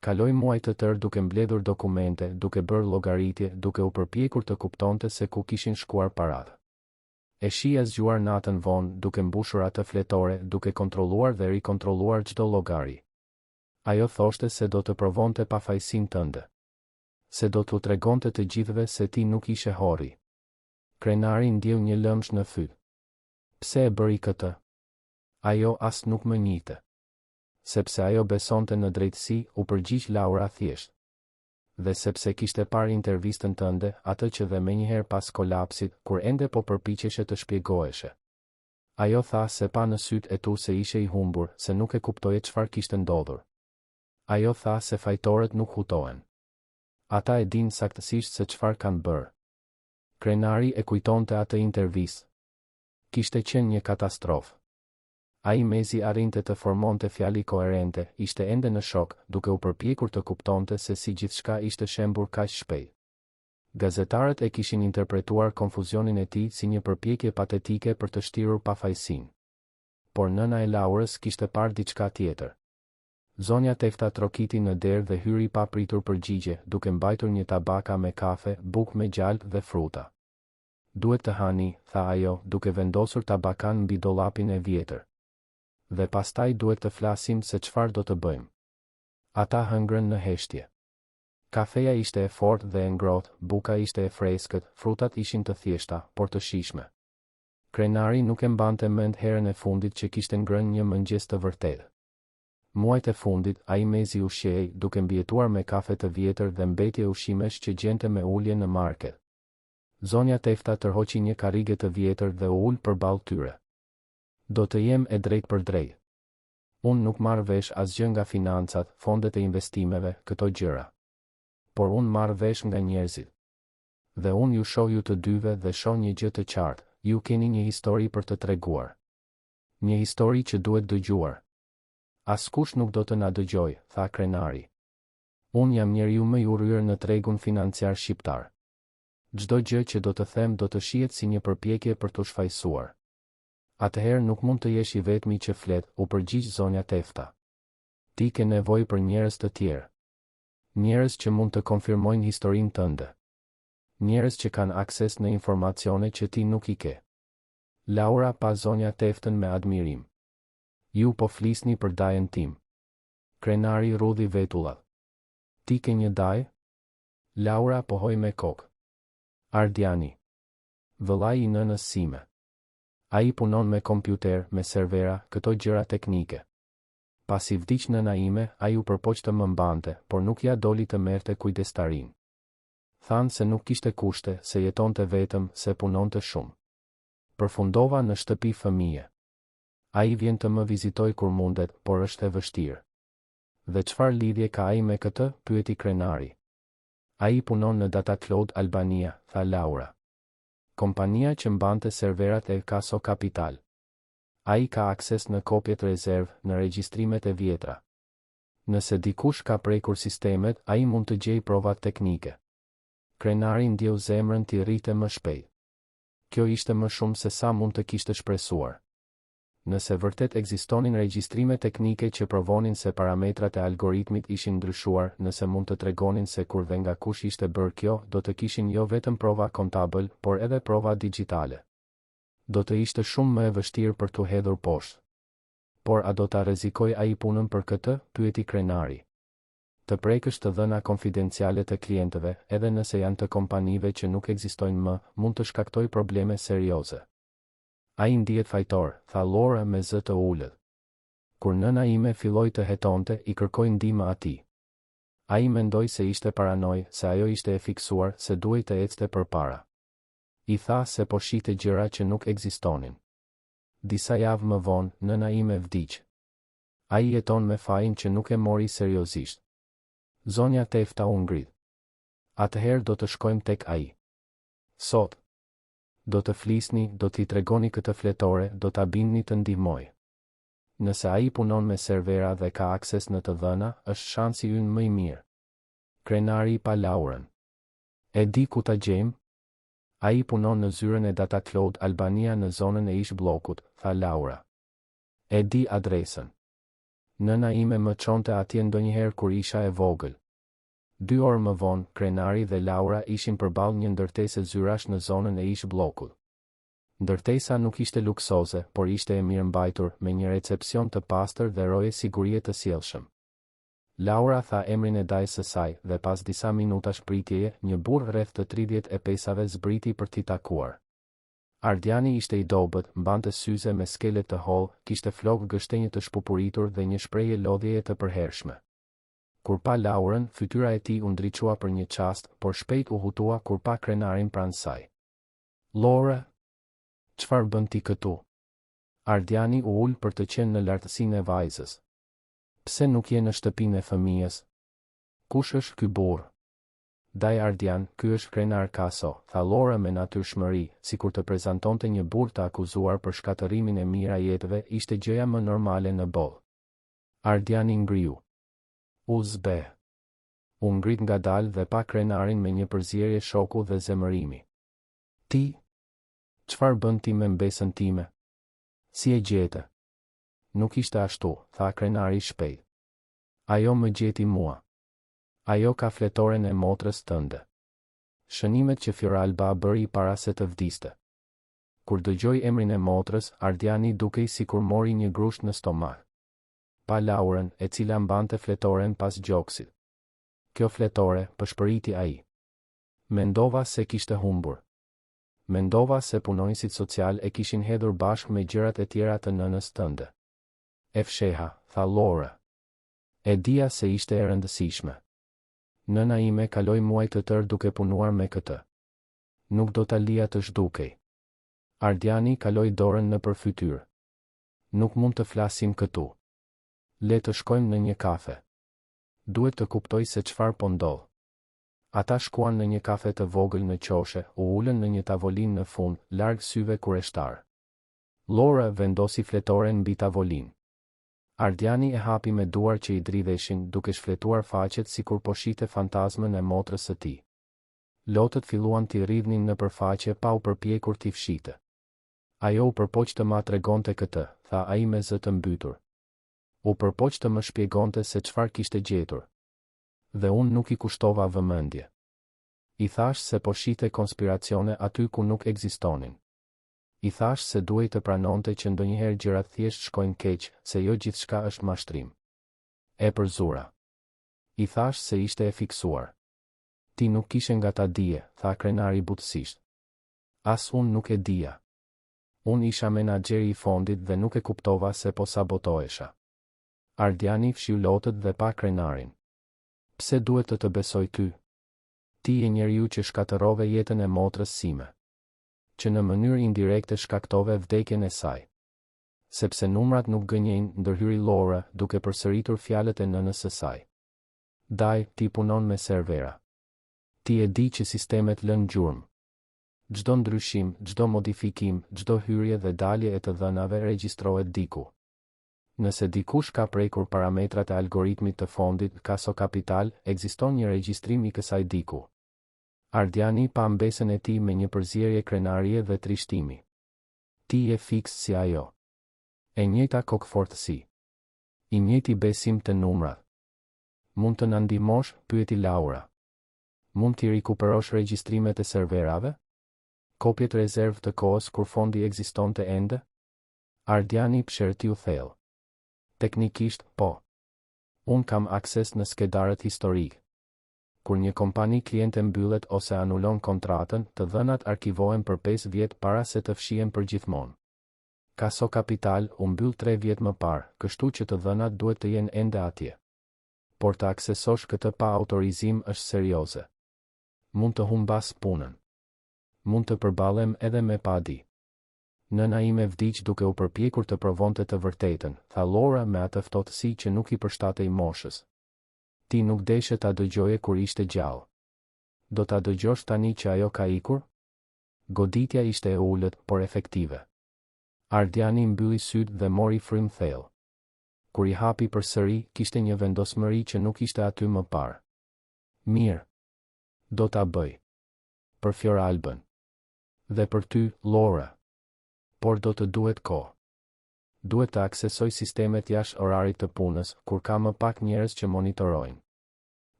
Kaloi muaj të tërë duke mbledhur dokumente, duke bërë llogaritje, duke u përpjekur të kuptonte se ku kishin shkuar paratë. E shija zgjuar natën vonë, duke mbushur atë fletore, duke kontrolluar dhe rikontrolluar çdo llogari. Ajo thoshte se do të provonte pafajësinë tënde. Se do t'u tregonte të gjithëve se ti nuk ishe horri. Krenari ndjeu një lëmsh në fyt. Pse e bëri këtë? Ajo as nuk më njihte. Sepse ajo besonte në drejtësi, u përgjigj Laura thjesht. Dhe sepse kishte parë intervistën tënde, atë që dhe menjëherë pas kolapsit, kur ende po përpiqeshe të shpjegoheshe. Ajo tha se pa në syt e tu se ishe i humbur, se nuk e kuptoje çfarë kishte ndodhur. Ajo tha se fajtorët nuk hutohen. Ata e din saktësisht se çfarë kanë bërë. Krenari e kujtonte atë intervistë. Kishte qenë një katastrofë. Ai mezi arrinte të formonte fjali koherente, ishte ende në shok, duke u përpjekur të kuptonte se si gjithçka ishte shembur kaq shpejt. Gazetarët e kishin interpretuar konfuzionin e tij si një përpjekje patetike për të shtirur pafajësinë. Por nëna e Laurës kishte parë diçka tjetër. Zonja Tefta trokiti në derë dhe hyri pa pritur përgjigje, duke mbajtur një tabaka me kafe, bukë me gjalp dhe fruta. Duhet të hani, tha ajo, duke vendosur tabakan mbi dollapin e vjetër. Dhe pastaj duhet të flasim se çfarë do të bëjmë. Ata hëngrën në heshtje. Kafeja ishte e fortë dhe e ngrohtë, buka ishte e freskët, frutat ishin të thjeshta, por të shijshme. Krenari nuk e mbante mend herën e fundit që kishte ngrënë një mëngjes të vërtetë. Muajt e fundit, ai mezi ushqej, duke mbijetuar me kafe të vjetër dhe mbetje ushqimesh që gjente me ulje në market. Zonja Tefta tërhoqi një karrige të vjetër dhe u ul përballë tyre. Do të jem e drejt për drejt. Unë nuk marr vesh asgjë nga financat, fondet e investimeve, këto gjëra. Por unë marr vesh nga njerëzit. Dhe unë ju shoh ju të dyve dhe shoh një gjë të qartë, ju keni një histori për të treguar. Një histori që duhet dëgjuar. Askush nuk do të na dëgjoj, tha Krenari. Unë jam njeriu më i urryer në tregun financiar shqiptar. Çdo gjë që do të them do të shihet si një përpjekje për t'u shfaqsuar. Atëherë nuk mund të jesh i vetmi që flet, u përgjigj zonja Tefta. Ti ke nevojë për njerëz të tjerë. Njerëz që mund të konfirmojnë historinë tënde. Njerëz që kanë akses në informacione që ti nuk i ke. Laura pa zonja Teftën me admirim. Ju po flisni për dajen tim. Krenari rudhi vetullat. Ti ke një daj? Laura pohoi me kokë. Ardiani. Vëllai i nënës sime. Ai punon me kompjuter, me servera, këto gjëra teknike. Pasi vdiq nëna ime, ai u përpoq të më mbante, por nuk ja doli të merrte kujdestarin. Thanë se nuk kishte kushte, se jetonte vetëm, se punonte shumë. Përfundova në shtëpi fëmije. Ai vjen të më vizitoj kur mundet, por është e vështirë. Dhe çfarë lidhje ka ai me këtë? Pyeti Krenari. Ai punon në Data Cloud Albania, tha Laura. Kompania që mbante serverat e Caso Capital. Ai ka akses në kopjet rezervë, në regjistrimet e vjetra. Nëse dikush ka prekur sistemet, ai mund të gjejë provat teknike. Krenari ndjeu zemrën t'i rrite më shpejt. Kjo ishte më shumë se sa mund të kishte shpresuar. Nëse vërtet ekzistonin regjistrime teknike që provonin se parametrat e algoritmit ishin ndryshuar, nëse mund të tregonin se kur dhe nga kush ishte bërë kjo, do të kishin jo vetëm prova kontabël, por edhe prova digjitale. Do të ishte shumë më e vështirë për t'u hedhur poshtë. Por a do ta rrezikoj ai punën për këtë? Pyeti krenari. Të prekësh të dhëna konfidenciale të klientëve, edhe nëse janë të kompanive që nuk ekzistojnë më, mund të shkaktoj probleme serioze. Ai ndihet fajtor, tha Laura me zë të ulët. Kur nëna ime filloi të hetonte, i kërkoi ndihmë atij. Ai mendoi se ishte paranoj, se ajo ishte e fiksuar, se duhej të ecte përpara. I tha se po shihte gjëra që nuk ekzistonin. Disa javë më vonë, nëna ime vdiq. Ai jeton me fajin që nuk e mori seriozisht. Zonja Tefta u ngrit. Atëherë do të shkojmë tek ai. Sot. Do të flisni, do t'i tregoni këtë fletore, do t'a bindni të ndihmoj. Nëse ai punon me servera dhe ka akses në të dhëna, është shansi ynë më i mirë. Krenari pa Laurën. E di ku ta gjejmë? Ai punon në zyrën e Data Cloud Albania në zonën e ish bllokut, tha Laura. E di adresën. Nëna ime më çonte atje ndonjëherë kur isha e vogël. 2 orë më vonë, krenari dhe Laura ishin përballë një ndërtese zyrash në zonën e ish bllokut. Ndërtesa nuk ishte luksoze, por ishte e mirëmbajtur, me një recepcion të pastër dhe roje sigurie të sjellshëm. Laura tha emrin e dajës së saj dhe pas disa minutash pritjeje, një burr rreth të 30 e pesave zbriti për t'i takuar. Ardiani ishte i dobët, mbante syze me skelet të hollë, kishte flokë gështenjë të shpupuritur dhe një shprehje lodhjeje të përhershme. Kur pa Laurën, fytyra e tij u ndriçua për një çast, por shpejt u hutua kur pa krenarin pranë saj. Laura, çfarë bën ti këtu? Ardiani u ul për të qenë në lartësinë e vajzës. Pse nuk je në shtëpinë e fëmijës? Kush është ky burr? Daj Ardian, ky është krenar Kaso, tha Laura me natyrshmëri, sikur të prezantonte një burr të akuzuar për shkatërimin e mira jetëve, ishte gjëja më normale në botë. Ardiani ngriu. U zbe. U ngrit ngadalë dhe pa krenarin me një përzierje shoku dhe zemërimi. Ti? Çfarë bën ti me mbesën time? Si e gjete? Nuk ishte ashtu, tha krenari shpejt. Ajo më gjeti mua. Ajo ka fletoren e motrës tënde. Shënimet që Fioralba bëri para se të vdiste. Kur dëgjoi emrin e motrës, Ardiani dukej sikur mori një grusht në stomak. Pa Laurën, e cila mbante fletoren pas gjoksit. Kjo fletore, pëshpëriti ai. Mendova se kishte humbur. Mendova se punonjësit social e kishin hedhur bashkë me gjërat e tjera të nënës tënde. E fsheha, tha Laura. E dija se ishte e rëndësishme. Nëna ime kaloi muaj të tërë duke punuar me këtë. Nuk do ta lija të zhdukej. Ardiani kaloi dorën nëpër fytyrë. Nuk mund të flasim këtu. Le të shkojmë në një kafe. Duhet të kuptoj se çfarë po ndodh. Ata shkuan në një kafe të vogël në qoshe, u ulën në një tavolinë në fund, larg syve kureshtar. Laura vendosi fletoren mbi tavolinë. Ardiani e hapi me duar që i dridheshin, duke shfletuar faqet sikur po shihte fantazmën e motrës së tij. Lotët filluan t'i rridhnin nëpër faqe pa u përpjekur t'i fshite. Ajo u përpoq të ma tregonte këtë, tha ai me zë të mbytur. U përpoq të më shpjegonte se çfarë kishte gjetur. Dhe unë nuk i kushtova vëmendje. I thash se po shihte konspiracione aty ku nuk ekzistonin. I thash se duhej të pranonte që ndonjëherë gjërat thjesht shkojnë keq, se jo gjithçka është mashtrim. E përzura. I thash se ishte e fiksuar. Ti nuk kishe nga ta dije, tha krenari butësisht. As unë nuk e dija. Unë isha menaxheri i fondit dhe nuk e kuptova se po sabotohesha. Ardiani fshiu lotët dhe pa krenarin. Pse duhet të besoj ty? Ti je njeriu që shkatërrove jetën e motrës sime. Që në mënyrë indirekte shkaktove vdekjen e saj. Sepse numrat nuk gënjejnë, ndërhyri Laura, duke përsëritur fjalët e nënës së saj. Daj, ti punon me servera. Ti e di që sistemet lën gjurmë. Çdo ndryshim, çdo modifikim, çdo hyrje dhe dalje e të dhënave regjistrohet diku. Nëse dikush ka prekur parametrat e algoritmit të fondit Kaso Capital, ekziston një regjistrim i kësaj diku. Ardiani pa mbesën e tij me një përzierje krenarie dhe trishtimi. Ti je fiks si ajo. E njëjta kokëfortësi. I njëjti besim të numrat. Mund të na ndihmosh? Pyeti Laura. Mund t'i rikuperosh regjistrimet e serverave? Kopjet rezervë të kohës kur fondi ekzistonte ende? Ardiani pëshertiu thellë. Teknikisht, po. Unë kam akses në skedarët historik. Kur një kompani kliente mbyllet ose anulon kontratën, të dhënat arkivohen për 5 vjet para se të fshihen përgjithmonë. Kaso Kapital u mbyll 3 vjet më parë, kështu që të dhënat duhet të jenë ende atje. Por të aksesosh këtë pa autorizim është serioze. Mund të humbas punën. Mund të përballem edhe me padi. Nëna ime vdiq duke u përpjekur të provonte të vërtetën, tha Laura me atë ftohtësi që nuk i përshtatej moshës. Ti nuk deshe ta dëgjoje kur ishte gjallë. Do ta dëgjosh tani që ajo ka ikur? Goditja ishte e ulët, por efektive. Ardiani mbylli sytë dhe mori frymë thellë. Kur i hapi përsëri, kishte një vendosmëri që nuk ishte aty më parë. Mirë. Do ta bëj. Për Fioralbën. Dhe për ty, Laura. Por do të duhet kohë. Duhet të aksesoj sistemet jashtë orarit të punës, kur ka më pak njerëz që monitorojnë.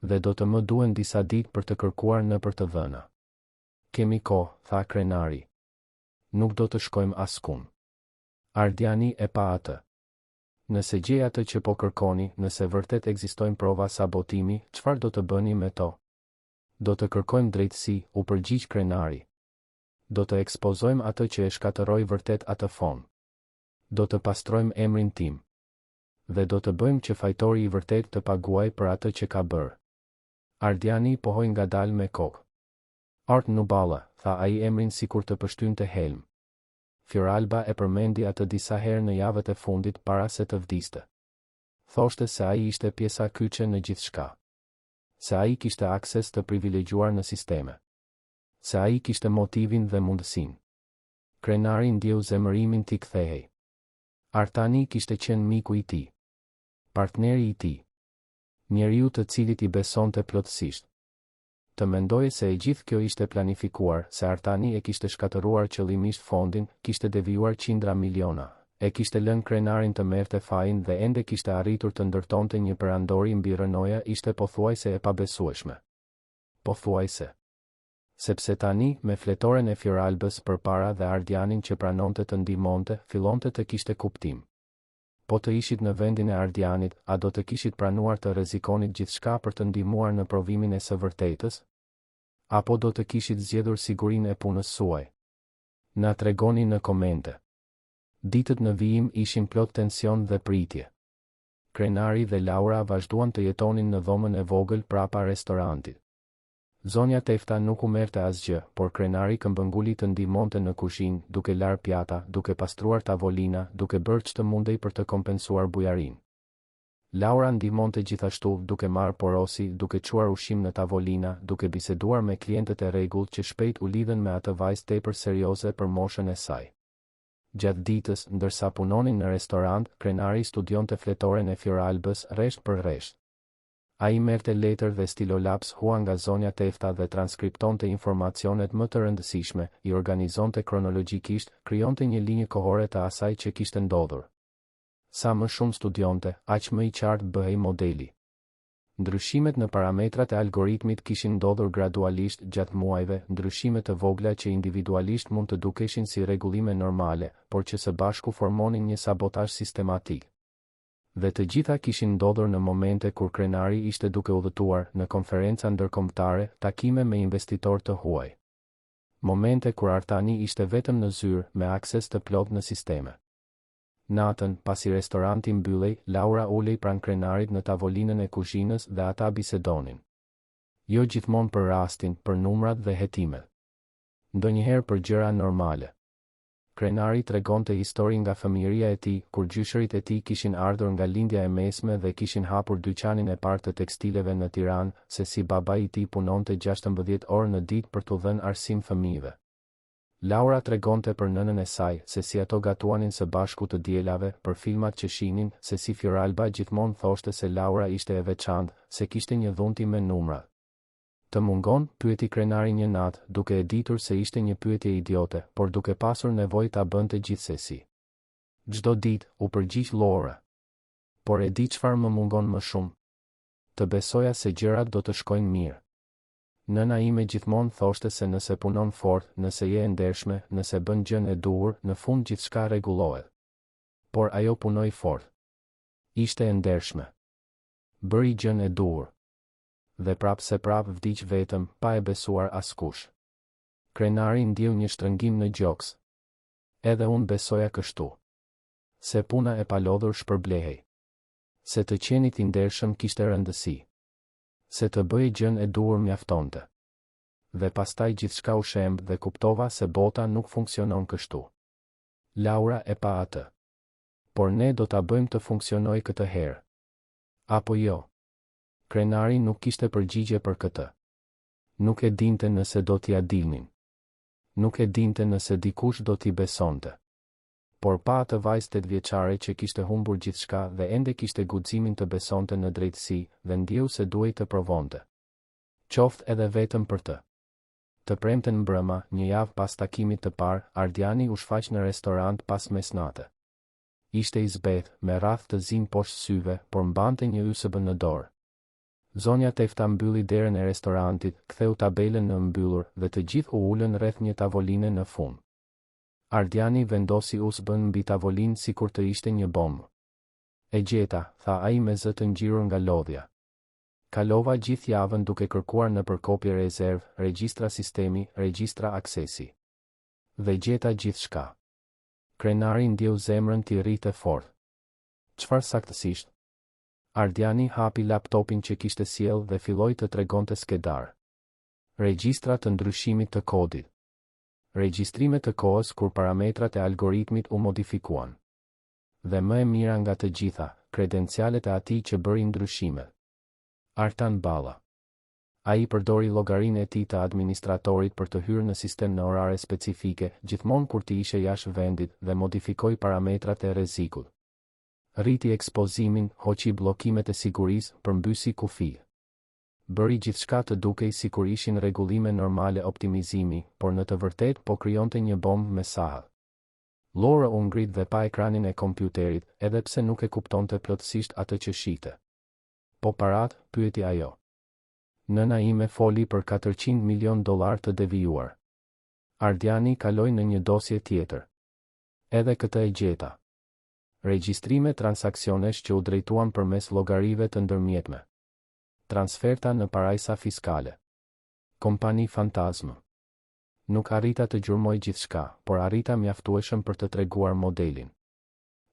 Dhe do të më duhen disa ditë për të kërkuar në për të dhëna. Kemi kohë, tha krenari. Nuk do të shkojmë askun. Ardiani e pa atë. Nëse gjej atë që po kërkoni, nëse vërtet ekzistojnë prova sabotimi, çfarë do të bëni me to? Do të kërkojmë drejtësi, u përgjigj krenari. Do të ekspozojmë atë që e shkatërroi vërtet atë fond. Do të pastrojmë emrin tim. Dhe do të bëjmë që fajtori i vërtet të paguaj për atë që ka bërë. Ardiani pohoi ngadalë me kokë. Art Nuballa, tha ai emrin sikur të pështynte helm. Fioralba e përmendi atë disa herë në javët e fundit para se të vdiste. Thoshte se ai ishte pjesa kyçe në gjithçka. Se ai kishte akses të privilegjuar në sisteme. Se ai kishte motivin dhe mundësinë. Krenari ndjeu zemërimin t'i kthehej. Artani kishte qenë miku i tij. Partneri i tij. Njeriu të cilit i besonte plotësisht. Të mendoje se e gjithë kjo ishte planifikuar, se Artani e kishte shkatëruar qëllimisht fondin, kishte devijuar qindra miliona, e kishte lënë krenarin të merrte fajin dhe ende kishte arritur të ndërtonte një perandori mbi rënoja, ishte pothuajse e pabesueshme. Pothuajse. Sepse tani, me fletoren e Fioralbës përpara dhe Ardianin që pranonte të ndihmonte, fillonte të kishte kuptim. Po të ishit në vendin e Ardianit, a do të kishit pranuar të rrezikonit gjithçka për të ndihmuar në provimin e së vërtetës? Apo do të kishit zgjedhur sigurinë e punës suaj? Na tregoni në komente. Ditët në vijim ishin plot tension dhe pritje. Krenari dhe Laura vazhduan të jetonin në dhomën e vogël prapa restorantit. Zonja Tefta nuk u merrte asgjë, por krenari këmbënguli të ndihmonte në kuzhinë, duke larë pjata, duke pastruar tavolina, duke bërë ç'të mundej për të kompensuar bujarinë. Laura ndihmonte gjithashtu, duke marrë porosi, duke çuar ushqim në tavolina, duke biseduar me klientët e rregullt që shpejt u lidhen me atë vajzë tepër serioze për moshën e saj. Gjatë ditës, ndërsa punonin në restorant, krenari studionte fletoren e Fioralbës rresht për rresht. Ai merrte letër dhe stilolaps hua nga zonja Tefta dhe transkriptonte informacionet më të rëndësishme, i organizonte kronologjikisht, krijonte një linjë kohore të asaj që kishte ndodhur. Sa më shumë studionte, aq më i qartë bëhej modeli. Ndryshimet në parametrat e algoritmit kishin ndodhur gradualisht gjatë muajve, ndryshime të vogla që individualisht mund të dukeshin si rregullime normale, por që së bashku formonin një sabotazh sistematik. Dhe të gjitha kishin ndodhur në momente kur krenari ishte duke udhëtuar në konferenca ndërkombëtare, takime me investitor të huaj. Momente kur Artani ishte vetëm në zyrë, me akses të plot në sisteme. Natën, pasi restoranti mbyllej, Laura ulej pranë krenarit në tavolinën e kuzhinës dhe ata bisedonin. Jo gjithmonë për rastin, për numrat dhe hetimet. Ndonjëherë për gjëra normale. Krenari tregonte histori nga fëmijëria e tij, kur gjyshërit e tij kishin ardhur nga lindja e mesme dhe kishin hapur dyqanin e parë të tekstileve në Tiranë, se si babai i tij punonte 16 orë në ditë për t'u dhënë arsim fëmijëve. Laura tregonte për nënën e saj, se si ato gatuanin së bashku të dielave, për filmat që shihnin, se si Fioralba gjithmonë thoshte se Laura ishte e veçantë, se kishte një dhunti me numra. Të mungon, pyeti krenari një natë, duke e ditur se ishte një pyetje idiote, por duke pasur nevojë ta bënte gjithsesi. Çdo ditë, u përgjigj Laura. Por e di çfarë më mungon më shumë? Të besoja se gjërat do të shkojnë mirë. Nëna ime gjithmonë thoshte se nëse punon fort, nëse je e ndershme, nëse bën gjën e duhur, në fund gjithçka rregullohet. Por ajo punoi fort. Ishte e ndershme. Bëri gjën e duhur. Dhe prap se prap vdiq vetëm, pa e besuar askush. Krenari ndjeu një shtrëngim në gjoks. Edhe unë besoja kështu. Se puna e palodhur shpërblehej. Se të qenit i ndershëm kishte rëndësi. Se të bëj gjën e duhur mjaftonte. Dhe pastaj gjithçka u shemb dhe kuptova se bota nuk funksionon kështu. Laura e pa atë. Por ne do ta bëjmë të funksionojë këtë herë. Apo jo? Krenari nuk kishte përgjigje për këtë. Nuk e dinte nëse do t'ia dilnin. Nuk e dinte nëse dikush do t'i besonte. Por pa atë vajzë 8 vjeçare që kishte humbur gjithçka dhe ende kishte guximin të besonte në drejtësi dhe ndjeu se duhej të provonte. Qoftë edhe vetëm për të. Të premten mbrëma, një javë pas takimit të parë, Ardiani u shfaq në restorant pas mesnate. Ishte i zbeth, me radh të zi poshtë syve, por mbante një USB në dorë. Zonja Tefta mbylli derën e restorantit, ktheu tabelën në mbyllur dhe të gjithë u ulën rreth një tavoline në fund. Ardiani vendosi USB-n mbi tavolinë sikur të ishte një bombë. E gjeta, tha ai me zë të ngjirur nga lodhja. Kalova gjithë javën duke kërkuar në përkopje rezervë, regjistra sistemi, regjistra aksesi. Dhe gjeta gjithçka. Krenari ndjeu zemrën t'i rritë fort. Çfarë saktësisht? Ardiani hapi laptopin që kishte sjell dhe filloi të tregonte skedar. Regjistra të ndryshimit të kodit. Regjistrime të kohës kur parametrat e algoritmit u modifikuan. Dhe më e mira nga të gjitha, kredencialet e atij që bëri ndryshimet. Artan Balla. Ai përdori llogarinë e tij të administratorit për të hyrë në sistem në orare specifike, gjithmonë kur ti ishe jashtë vendit dhe modifikoi parametrat e rrezikut. Rriti ekspozimin, hoqi bllokimet e sigurisë, përmbysi kufi. Bëri gjithçka të dukej sikur ishin rregullime normale optimizimi, por në të vërtetë po krijonte një bombë me saha. Laura u ngrit dhe pa ekranin e kompjuterit, edhe pse nuk e kuptonte plotësisht atë që shihte. Po parat, pyeti ajo. Nëna ime foli për $400 milion të devijuar. Ardiani kaloi në një dosje tjetër. Edhe këtë e gjeta. Regjistrime transaksionesh që u drejtuan përmes llogarive të ndërmjetme. Transferta në parajsa fiskale. Kompani fantazmë. Nuk arrita të gjurmoj gjithçka, por arrita mjaftueshëm për të treguar modelin.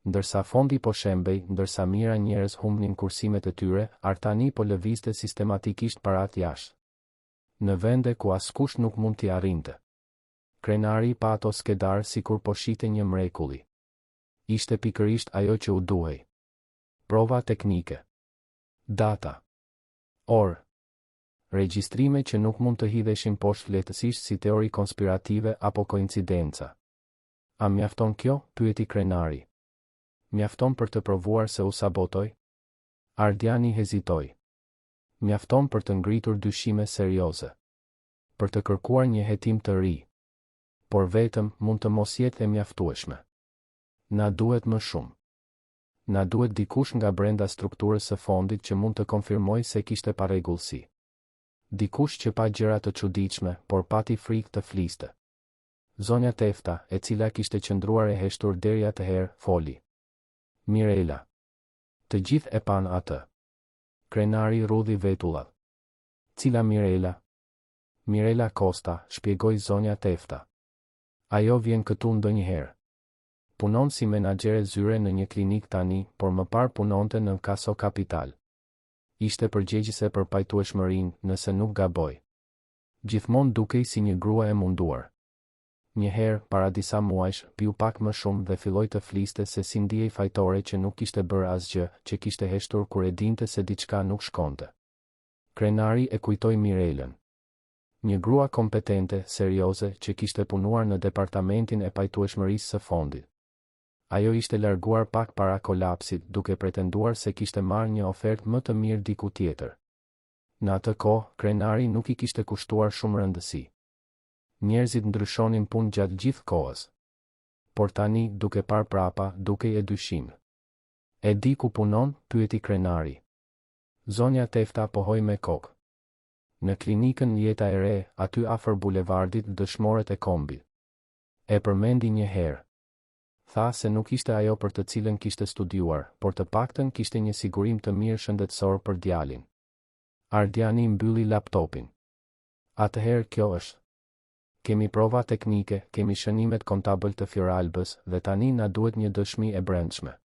Ndërsa fondi po shembej, ndërsa mira njerëz humbnin kursimet e tyre, Artani po lëvizte sistematikisht parat jashtë. Në vende ku askush nuk mund t'i arrinte. Krenari pa ato skedar sikur po shihte një mrekulli. Ishte pikërisht ajo që u duhej. Prova teknike. Data. Orë. Regjistrime që nuk mund të hidheshin poshtë lehtësisht si teori konspirative apo koincidenca. A mjafton kjo? Pyeti Krenari. Mjafton për të provuar se u sabotoj? Ardiani hezitoi. Mjafton për të ngritur dyshime serioze. Për të kërkuar një hetim të ri. Por vetëm mund të mos jetë e mjaftueshme. Na duhet më shumë. Na duhet dikush nga brenda strukturës së fondit që mund të konfirmojë se kishte parregullsi. Dikush që pa gjëra të çuditshme, por pati frikë të fliste. Zonja Tefta, e cila kishte qëndruar e heshtur deri atëherë, foli. Mirela. Të gjithë e pan atë. Krenari rudhi vetullat. Cila Mirela? Mirela Costa, shpjegoi zonja Tefta. Ajo vjen këtu ndonjëherë. Punon si menaxhere zyre në një klinik tani, por më parë punonte në Kaso Kapital. Ishte përgjegjëse për pajtueshmërinë, nëse nuk gaboj. Gjithmonë dukej si një grua e munduar. Njëherë, para disa muajsh, piu pak më shumë dhe filloi të fliste se si ndihej fajtore që nuk kishte bërë asgjë, që kishte heshtur kur e dinte se diçka nuk shkonte. Krenari e kujtoi Mirelën. Një grua kompetente, serioze, që kishte punuar në departamentin e pajtueshmërisë së fondit. Ajo ishte larguar pak para kolapsit, duke pretenduar se kishte marrë një ofertë më të mirë diku tjetër. Në atë kohë, Krenari nuk i kishte kushtuar shumë rëndësi. Njerëzit ndryshonin punë gjatë gjithë kohës. Por tani, duke parë prapa, dukej e dyshim. E di ku punon? Pyeti Krenari. Zonja Tefta pohoi me kokë. Në klinikën Jeta e Re, aty afër bulevardit dëshmorët e kombit. E përmendi një herë. Tha se nuk ishte ajo për të cilën kishte studiuar, por të paktën kishte një sigurim të mirë shëndetësor për djalin. Ardiani mbylli laptopin. Atëherë kjo është. Kemi prova teknike, kemi shënimet kontabël të Fioralbës dhe tani na duhet një dëshmi e brendshme.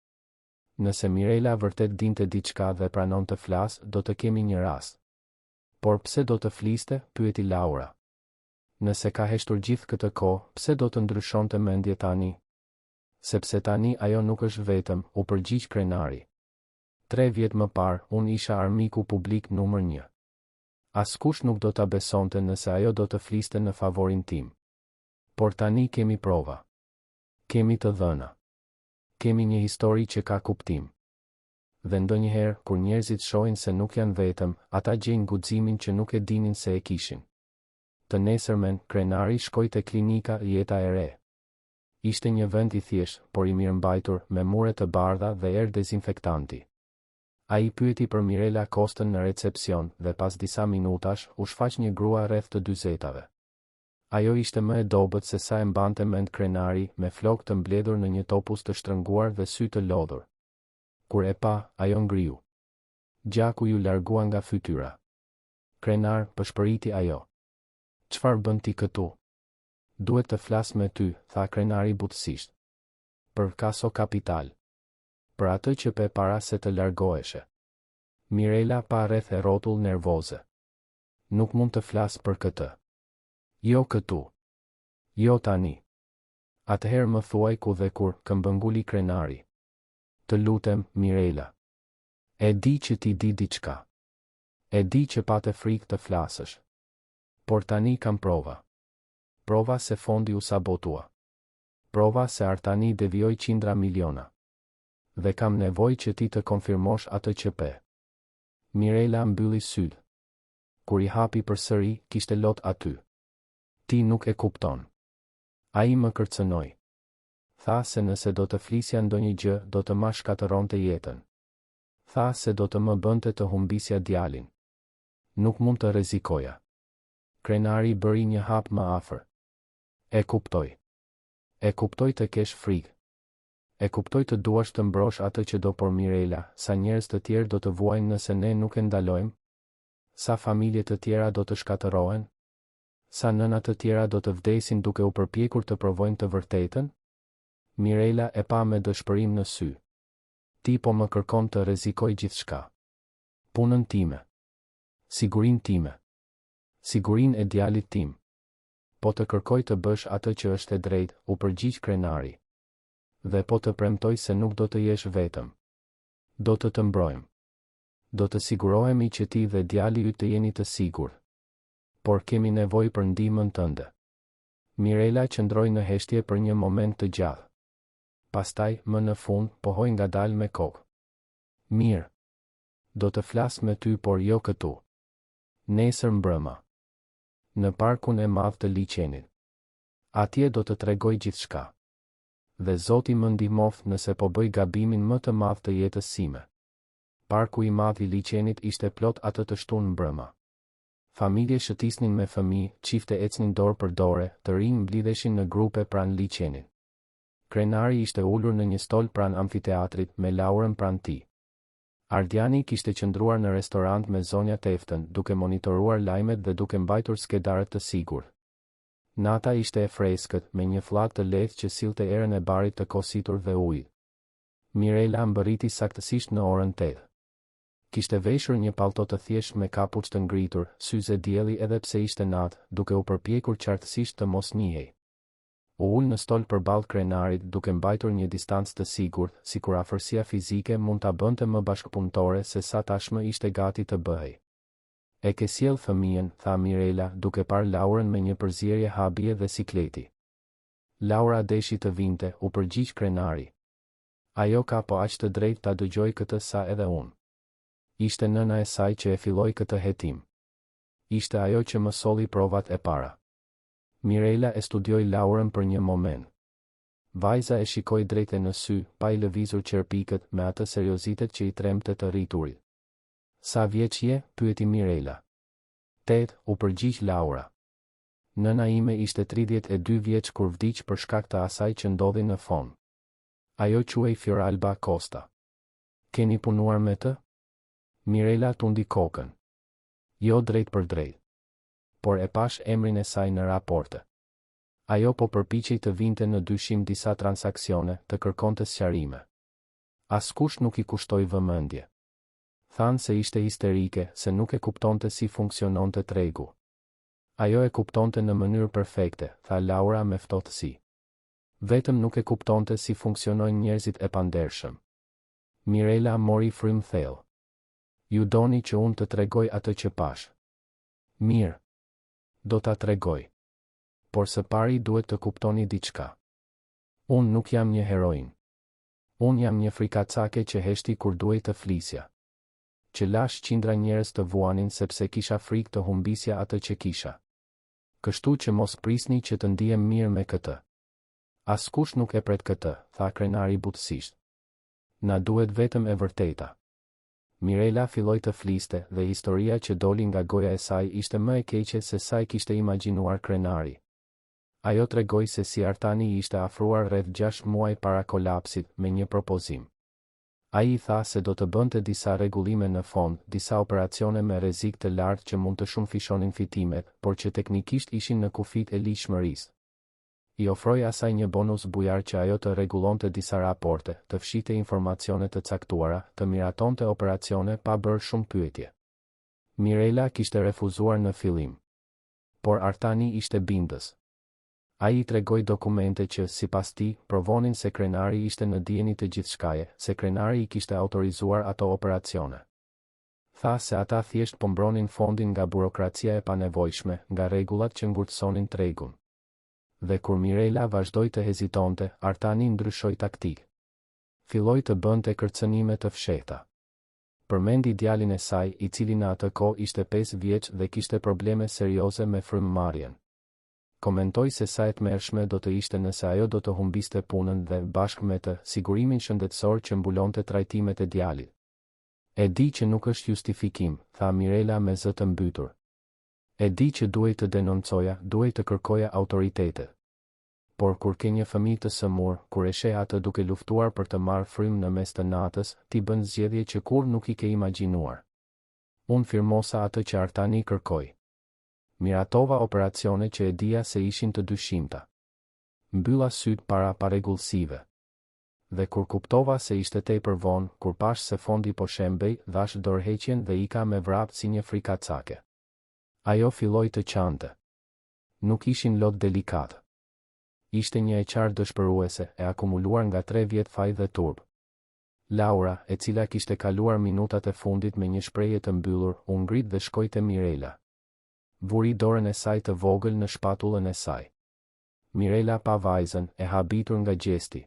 Nëse Mirela vërtet dinte diçka dhe pranon të flas, do të kemi një rast. Por pse do të fliste, pyeti Laura. Nëse ka heshtur gjithë këtë kohë, pse do të ndryshonte mendje tani? Sepse tani ajo nuk është vetëm, u përgjigj krenari. 3 vjet më parë, unë isha armiku publik numër 1. Askush nuk do ta besonte nëse ajo do të fliste në favorin tim. Por tani kemi prova. Kemi të dhëna. Kemi një histori që ka kuptim. Dhe ndonjëherë, kur njerëzit shohin se nuk janë vetëm, ata gjejnë guximin që nuk e dinin se e kishin. Të nesërmen, krenari shkoi te klinika Jeta e Re. Ishte një vend i thjeshtë, por i mirëmbajtur, me mure të bardha dhe erë dezinfektanti. Ai pyeti për Mirela Kostën në recepcion dhe pas disa minutash u shfaq një grua rreth të 40-tave. Ajo ishte më e dobët se sa e mbante mend krenari, me flokë të mbledhur në një topuz të shtrënguar dhe sy të lodhur. Kur e pa, ajo ngriu. Gjaku ju largua nga fytyra. Krenar, pëshpëriti ajo. Çfarë bën ti këtu? Duhet të flas me ty, tha krenari butësisht. Për Caso Capital. Për atë që pe para se të largoheshe. Mirela pa rreth e rrotull nervoze. Nuk mund të flas për këtë. Jo këtu. Jo tani. Atëherë më thuaj ku dhe kur, këmbënguli krenari. Të lutem, Mirela. E di që ti di diçka. E di që pate frikë të flasësh. Por tani kam prova. Prova se fondi u sabotua. Prova se Artani devijoi qindra miliona. Dhe kam nevojë që ti të konfirmosh atë që pe. Mirela mbylli syt. Kur i hapi përsëri, kishte lot aty. Ti nuk e kupton. Ai më kërcënoi. Tha se nëse do të flisja ndonjë gjë, do të ma shkatëronte jetën. Tha se do të më bënte të humbisja djalin. Nuk mund të rrezikoja. Krenari bëri një hap më afër. E kuptoj. E kuptoj të kesh frikë. E kuptoj të duash të mbrosh atë që do, por Mirela, sa njerëz të tjerë do të vuajnë nëse ne nuk e ndalojmë? Sa familje të tjera do të shkatërohen? Sa nëna të tjera do të vdesin duke u përpjekur të provojnë të vërtetën? Mirela e pa me dëshpërim në sy. Ti po më kërkon të rrezikoj gjithçka. Punën time. Sigurinë time. Sigurinë e djalit tim. Po të kërkoj të bësh atë që është e drejtë, u përgjigj krenari. Dhe po të premtoj se nuk do të jesh vetëm. Do të mbrojmë. Do të sigurohemi që ti dhe djali yt të jeni të sigurt. Por kemi nevojë për ndihmën tënde. Mirela qëndroi në heshtje për një moment të gjatë. Pastaj, më në fund, pohoi ngadalë me kokë. Mirë. Do të flas me ty, por jo këtu. Nesër mbrëma. Në parkun e madh të liçenit. Atje do të tregoj gjithçka. Dhe Zoti më ndihmoft nëse po bëj gabimin më të madh të jetës sime. Parku i madh i liçenit ishte plot atë të shtunë mbrëma. Familje shëtisnin me fëmijë, çifte ecnin dorë për dore, të rinj mblidheshin në grupe pranë liçenit. Krenari ishte ulur në një stol pranë amfiteatrit me Laurën pranë tij. Ardiani kishte qëndruar në restorant me zonja Teftën, duke monitoruar lajmet dhe duke mbajtur skedarët të sigurt. Nata ishte e freskët, me një fllat të lehtë që sillte erën e barit të kositur dhe ujit. Mirela mbërriti saktësisht në orën 8. Kishte veshur një pallto të thjeshtë me kapuç të ngritur, syze dielli edhe pse ishte natë, duke u përpjekur qartësisht të mos njihej. U ul në stol përballë krenarit duke mbajtur një distancë të sigurt, sikur afërsia fizike mund ta bënte më bashkëpunëtore se sa tashmë ishte gati të bëhej. E ke sjell fëmijën, tha Mirela, duke parë Laurën me një përzierje habie dhe sikleti. Laura deshi të vinte, u përgjigj krenari. Ajo ka po aq të drejtë ta dëgjoj këtë sa edhe unë. Ishte nëna e saj që e filloi këtë hetim. Ishte ajo që më solli provat e para. Mirela e studioi Laurën për një moment. Vajza e shikoi drejtë në sy, pa i lëvizur qerpikët me atë seriozitet që i tremte të rriturit. Sa vjeç je? Pyeti Mirela. Vërtet, u përgjigj Laura. Nëna ime ishte 32 vjeç kur vdiq për shkak të asaj që ndodhi në fond. Ajo quhej Fioralba Costa. Keni punuar me të? Mirela tundi kokën. Jo drejt për drejt. Por e pash emrin e saj në raporte. Ajo po përpiqej të vinte në dyshim disa transaksione, të kërkonte sqarime. Askush nuk I kushtoi vëmendje. Thanë se ishte histerike, se nuk e kuptonte si funksiononte tregu. Ajo e kuptonte në mënyrë perfekte, tha Laura me ftohtësi. Vetëm nuk e kuptonte si funksionojnë njerëzit e pandershëm. Mirela mori frym thellë. Ju doni që unë të tregoj atë që pash. Mirë. Do ta tregoj. Por së pari duhet të kuptoni diçka. Unë nuk jam një heroin. Unë jam një frikacake që heshti kur duhej të flisja. Që lash qindra njerëz të vuanin sepse kisha frikë të humbisja atë që kisha. Kështu që mos prisni që të ndihem mirë me këtë. Askush nuk e pret këtë, tha krenari butësisht. Na duhet vetëm e vërteta. Mirela filloi të fliste dhe historia që doli nga goja e saj ishte më e keqe se sa I kishte imagjinuar krenari. Ajo tregoi se si Artani I ishte afruar rreth 6 muaj para kolapsit me një propozim. Ai I tha se do të bënte disa rregullime në fond, disa operacione me rrezik të lartë që mund të shumëfishonin fitimet, por që teknikisht ishin në kufit e ligjshmërisë. I ofroi asaj një bonus bujar që ajo të rregullonte disa raporte, të fshinte informacione të caktuara, të miratonte operacione pa bërë shumë pyetje. Mirela kishte refuzuar në fillim. Por Artani ishte bindës. Ai I tregoi dokumente që, sipas tij, provonin se krenari ishte në dieni të gjithçkaje, se krenari I kishte autorizuar ato operacione. Tha se ata thjesht po mbronin fondin nga burokracia e panevojshme, nga rregullat që ngurtësonin tregun. Dhe kur Mirela vazhdoi të hezitonte, Artani ndryshoi taktik. Filloi të bënte kërcënime të fshehta. Përmendi djalin e saj, I cili në atë kohë ishte 5 vjeç dhe kishte probleme serioze me frymëmarrjen. Komentoi se sa e tmerrshme do të ishte nëse ajo do të humbiste punën dhe, bashkë me të, sigurimin shëndetësor që mbulonte trajtimet e djalit. E di që nuk është justifikim, tha Mirela me zë të mbytur. E di që duhej të denoncoja, duhej të kërkoja autoritetet. Por kur ke një fëmijë të sëmur, kur e sheh atë duke luftuar për të marrë frymë në mes të natës, ti bën zgjedhje që kur nuk I ke imagjinuar. Unë firmosa atë që Artani kërkoi. Miratova operacione që e dija se ishin të dyshimta. Mbylla syt para parregullsive. Dhe kur kuptova se ishte tepër vonë, kur pash se fondi po shembej, dhash dorëheqjen dhe ika me vrap si një frikacake. Ajo filloi të qante. Nuk ishin lot delikat. Ishte një e qartë dëshpëruese, e akumuluar nga 3 vjet faj dhe turp. Laura, e cila kishte kaluar minutat e fundit me një shprehje të mbyllur, u ngrit dhe shkoi te Mirela. Vuri dorën e saj të vogël në shpatullën e saj. Mirela pa vajzën, e habitur nga gjesti.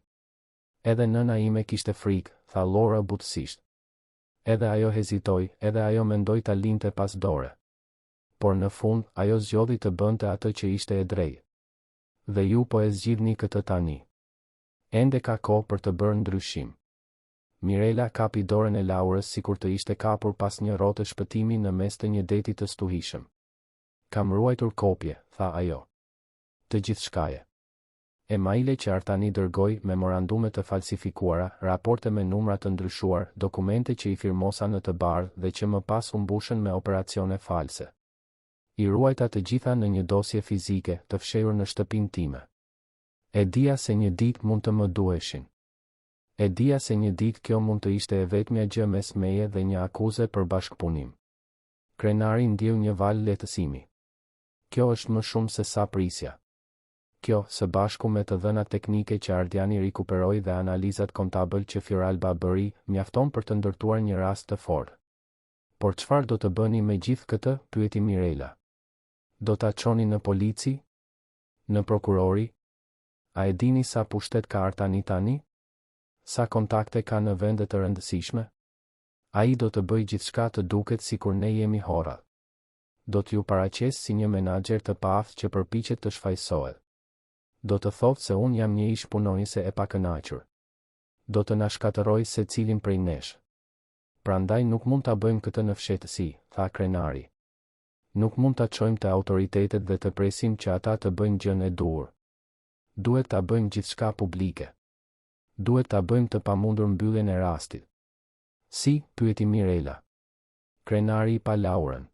Edhe nëna ime kishte frikë, tha Laura butësisht. Edhe ajo hezitoi, edhe ajo mendoi ta linte pas dore. Por në fund, ajo zgjodhi të bënte atë që ishte e drejtë. Dhe ju po e zgjidhni këtë tani. Ende ka kohë për të bërë ndryshim. Mirela kapi dorën e Laurës sikur të ishte kapur pas një rrote shpëtimi në mes të një deti të stuhishëm. Kam ruajtur kopje, tha ajo. Të gjithçkaje. Emaile që Artani dërgoi, memorandume të falsifikuara, raporte me numra të ndryshuar, dokumente që I firmosa në të bardhë dhe që më pas u mbushën me operacione false. I ruajta të gjitha në një dosje fizike, të fshehur në shtëpinë time. E dija se një ditë mund të më duheshin. E dija se një ditë kjo mund të ishte e vetmja gjë mes meje dhe një akuze për bashkëpunim. Krenari ndjeu një val lehtësimi. Kjo është më shumë se sa prisja. Kjo, së bashku me të dhënat teknike që Ardiani rikuperoi dhe analizat kontabël që Fioralba bëri, mjafton për të ndërtuar një rast të fortë. Por çfarë do të bëni me gjithë këtë? Pyeti Mirela. Do ta çoni në polici? Në prokurori? A e dini sa pushtet ka Artani tani? Sa kontakte ka në vende të rëndësishme? Ai do të bëjë gjithçka të duket sikur ne jemi horra. Do t'ju paraqes si një menaxher të paaftë që përpiqet të shfaqsohet. Do të thotë se unë jam një ish punonjëse e pakënaqur. Do të na shkatërroj secilin prej nesh. Prandaj nuk mund ta bëjmë këtë në fshehtësi, tha krenari. Nuk mund ta çojmë te autoritetet dhe të presim që ata të bëjnë gjën e duhur. Duhet ta bëjmë gjithçka publike. Duhet ta bëjmë të pamundur mbylljen e rastit. Si, pyeti Mirela. Krenari pa laurën.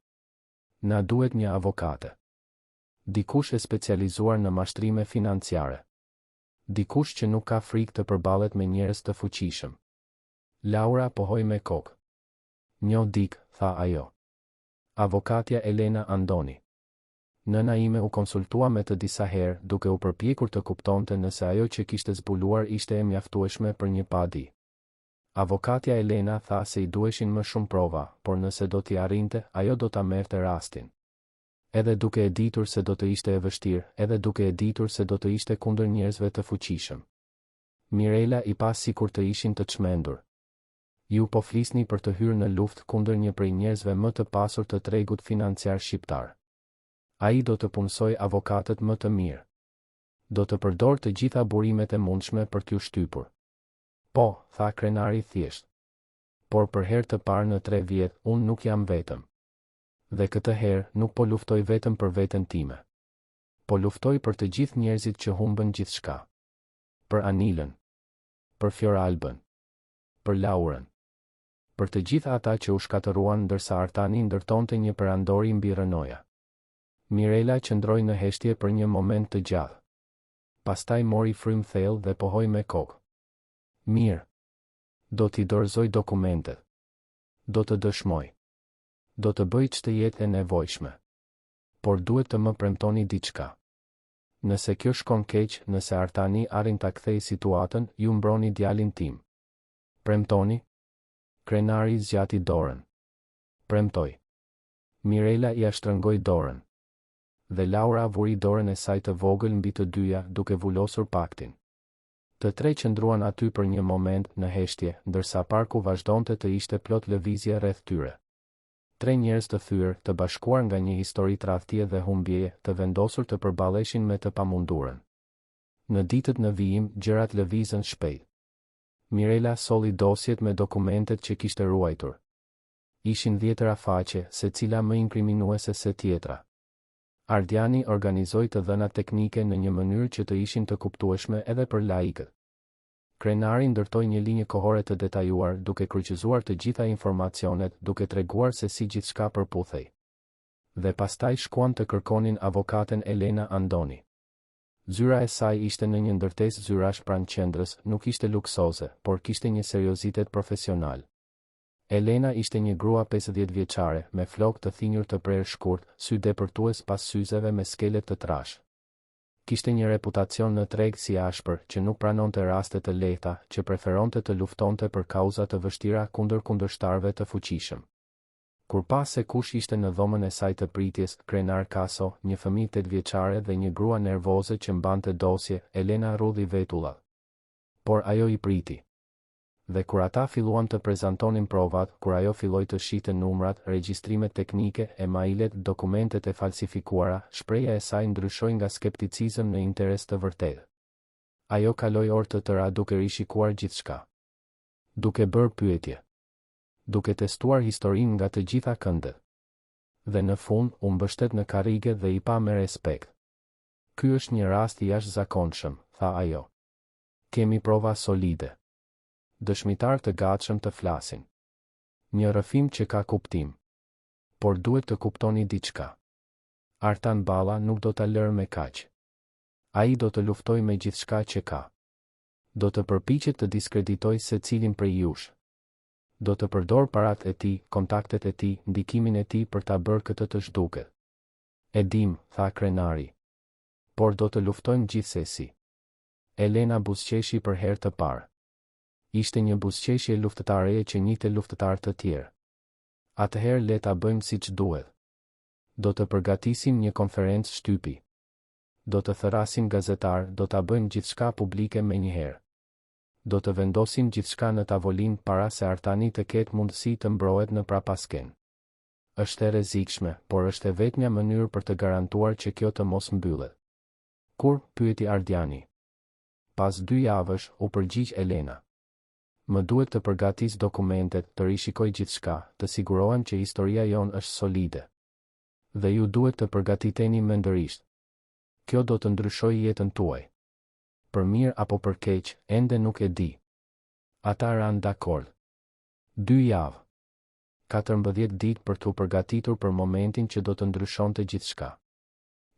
Na duhet një avokate. Dikush e specializuar në mashtrime financiare. Dikush që nuk ka frikë të përballet me njerëz të fuqishëm. Laura pohoi me kokë. Njo dik, tha ajo. Avokatja Elena Andoni. Nëna ime u konsultua me të disa herë, duke u përpjekur të kuptonte nëse ajo që kishte zbuluar ishte e mjaftueshme për një padi. Avokatja Elena tha se i duheshin më shumë prova, por nëse do t'i arrinte, ajo do ta merrte rastin. Edhe duke e ditur se do të ishte e vështirë, edhe duke e ditur se do të ishte kundër njerëzve të fuqishëm. Mirela i pa sikur të ishin të çmendur. Ju po flisni për të hyrë në luftë kundër një prej njerëzve më të pasur të tregut financiar shqiptar. Ai do të punsoj avokatët më të mirë. Do të përdor të gjitha burimet e mundshme për t'ju shtypur. Po, tha krenari thjesht. Por për herë të parë në 3 vjet, unë nuk jam vetëm. Dhe këtë herë nuk po luftoj vetëm për veten time. Po luftoj për të gjithë njerëzit që humbën gjithçka. Për Anilën. Për Fioralbën. Për Laurën. Për të gjithë ata që u shkatëruan ndërsa Artani ndërtonte një perandori mbi rënoja. Mirela qëndroi në heshtje për një moment të gjatë. Pastaj mori frym thellë dhe pohoi me kokë. Mirë. Do t'i dorëzoj dokumentet. Do të dëshmoj. Do të bëj ç'të jetë e nevojshme. Por duhet të më premtoni diçka. Nëse kjo shkon keq, nëse Artani arrin ta kthejë situatën, ju mbroni djalin tim. Premtoni? Krenari zgjati dorën. Premtoj. Mirela ia shtrëngoi dorën. Dhe Laura vuri dorën e saj të vogël mbi të dyja, duke vulosur paktin. Të tre qëndruan aty për një moment në heshtje, ndërsa parku vazhdonte të ishte plot lëvizje rreth tyre. 3 njerëz të thyer, të bashkuar nga një histori tradhtie dhe humbjeje, të vendosur të përballeshin me të pamundurën. Në ditët në vijim, gjërat lëvizën shpejt. Mirela solli dosjet me dokumentet që kishte ruajtur. Ishin 10 faqe, secila më inkriminuese se tjetra. Ardiani organizoi të dhënat teknike në një mënyrë që të ishin të kuptueshme edhe për laikët. Krenari ndërtoi një linjë kohore të detajuar, duke kryqëzuar të gjitha informacionet, duke treguar se si gjithçka përputhej. Dhe pastaj shkuan të kërkonin avokaten Elena Andoni. Zyra e saj ishte në një ndërtesë zyrash pranë qendrës, nuk ishte luksoze, por kishte një seriozitet profesional. Elena ishte një grua 50 vjeçare, me flokë të thinjur të prerë shkurt, sy depërtues pas syzeve me skelet të trash. Kishte një reputacion në treg si ashpër, që nuk pranonte raste të lehta, që preferonte të luftonte për kauza të vështira kundër kundërshtarëve të fuqishëm. Kur pa se kush ishte në dhomën e saj të pritjes, krenar Kaso, një fëmijë 8 vjeçare dhe një grua nervoze që mbante dosje, Elena rudhi vetullat. Por ajo i priti. Dhe kur ata filluan të prezantonin provat, kur ajo filloi të shite numrat, regjistrimet teknike, emailet, dokumentet e falsifikuara, shpreha e saj ndryshoi nga skepticizëm në interes të vërtetë. Ajo kaloi orë të tëra duke rishikuar gjithçka. Duke bërë pyetje. Duke testuar historinë nga të gjitha këndet. Dhe në fund, u mbështet në karrige dhe i pa me respekt. Ky është një rast i jashtëzakonshëm, tha ajo. Kemi prova solide. Dëshmitar të gatshëm të flasin. Një rrëfim që ka kuptim. Por duhet të kuptoni diçka. Artan Balla nuk do ta lërë me kaq. Ai do të luftoj me gjithçka që ka. Do të përpiqet të diskreditoj secilin prej jush. Do të përdor paratë e tij, kontaktet e tij, ndikimin e tij për ta bërë këtë të zhduket. E dim, tha krenari. Por do të luftojmë gjithsesi. Elena buzëqeshi për herë të parë. Ishte një buzëqeshje luftëtareje që njihte luftëtar të tjerë. Atëherë le ta bëjmë siç duhet. Do të përgatisim një konferencë shtypi. Do të thërasim gazetar, do ta bëjmë gjithçka publike menjëherë. Do të vendosim gjithçka në tavolinë para se Artani të ketë mundësi të mbrohet në prapasken. Është e rrezikshme, por është e vetmja mënyrë për të garantuar që kjo të mos mbyllet. Kur, pyeti Ardiani. Pas 2 javësh, u përgjigj Elena. Më duhet të përgatis dokumentet, të rishikoj gjithçka, të sigurohem që historia jon është solide. Dhe ju duhet të përgatiteni mendërisht. Kjo do të ndryshojë jetën tuaj. Për mirë apo për keq, ende nuk e di. Ata ranë dakord. 2 javë. 14 ditë për t'u përgatitur për momentin që do të ndryshonte gjithçka.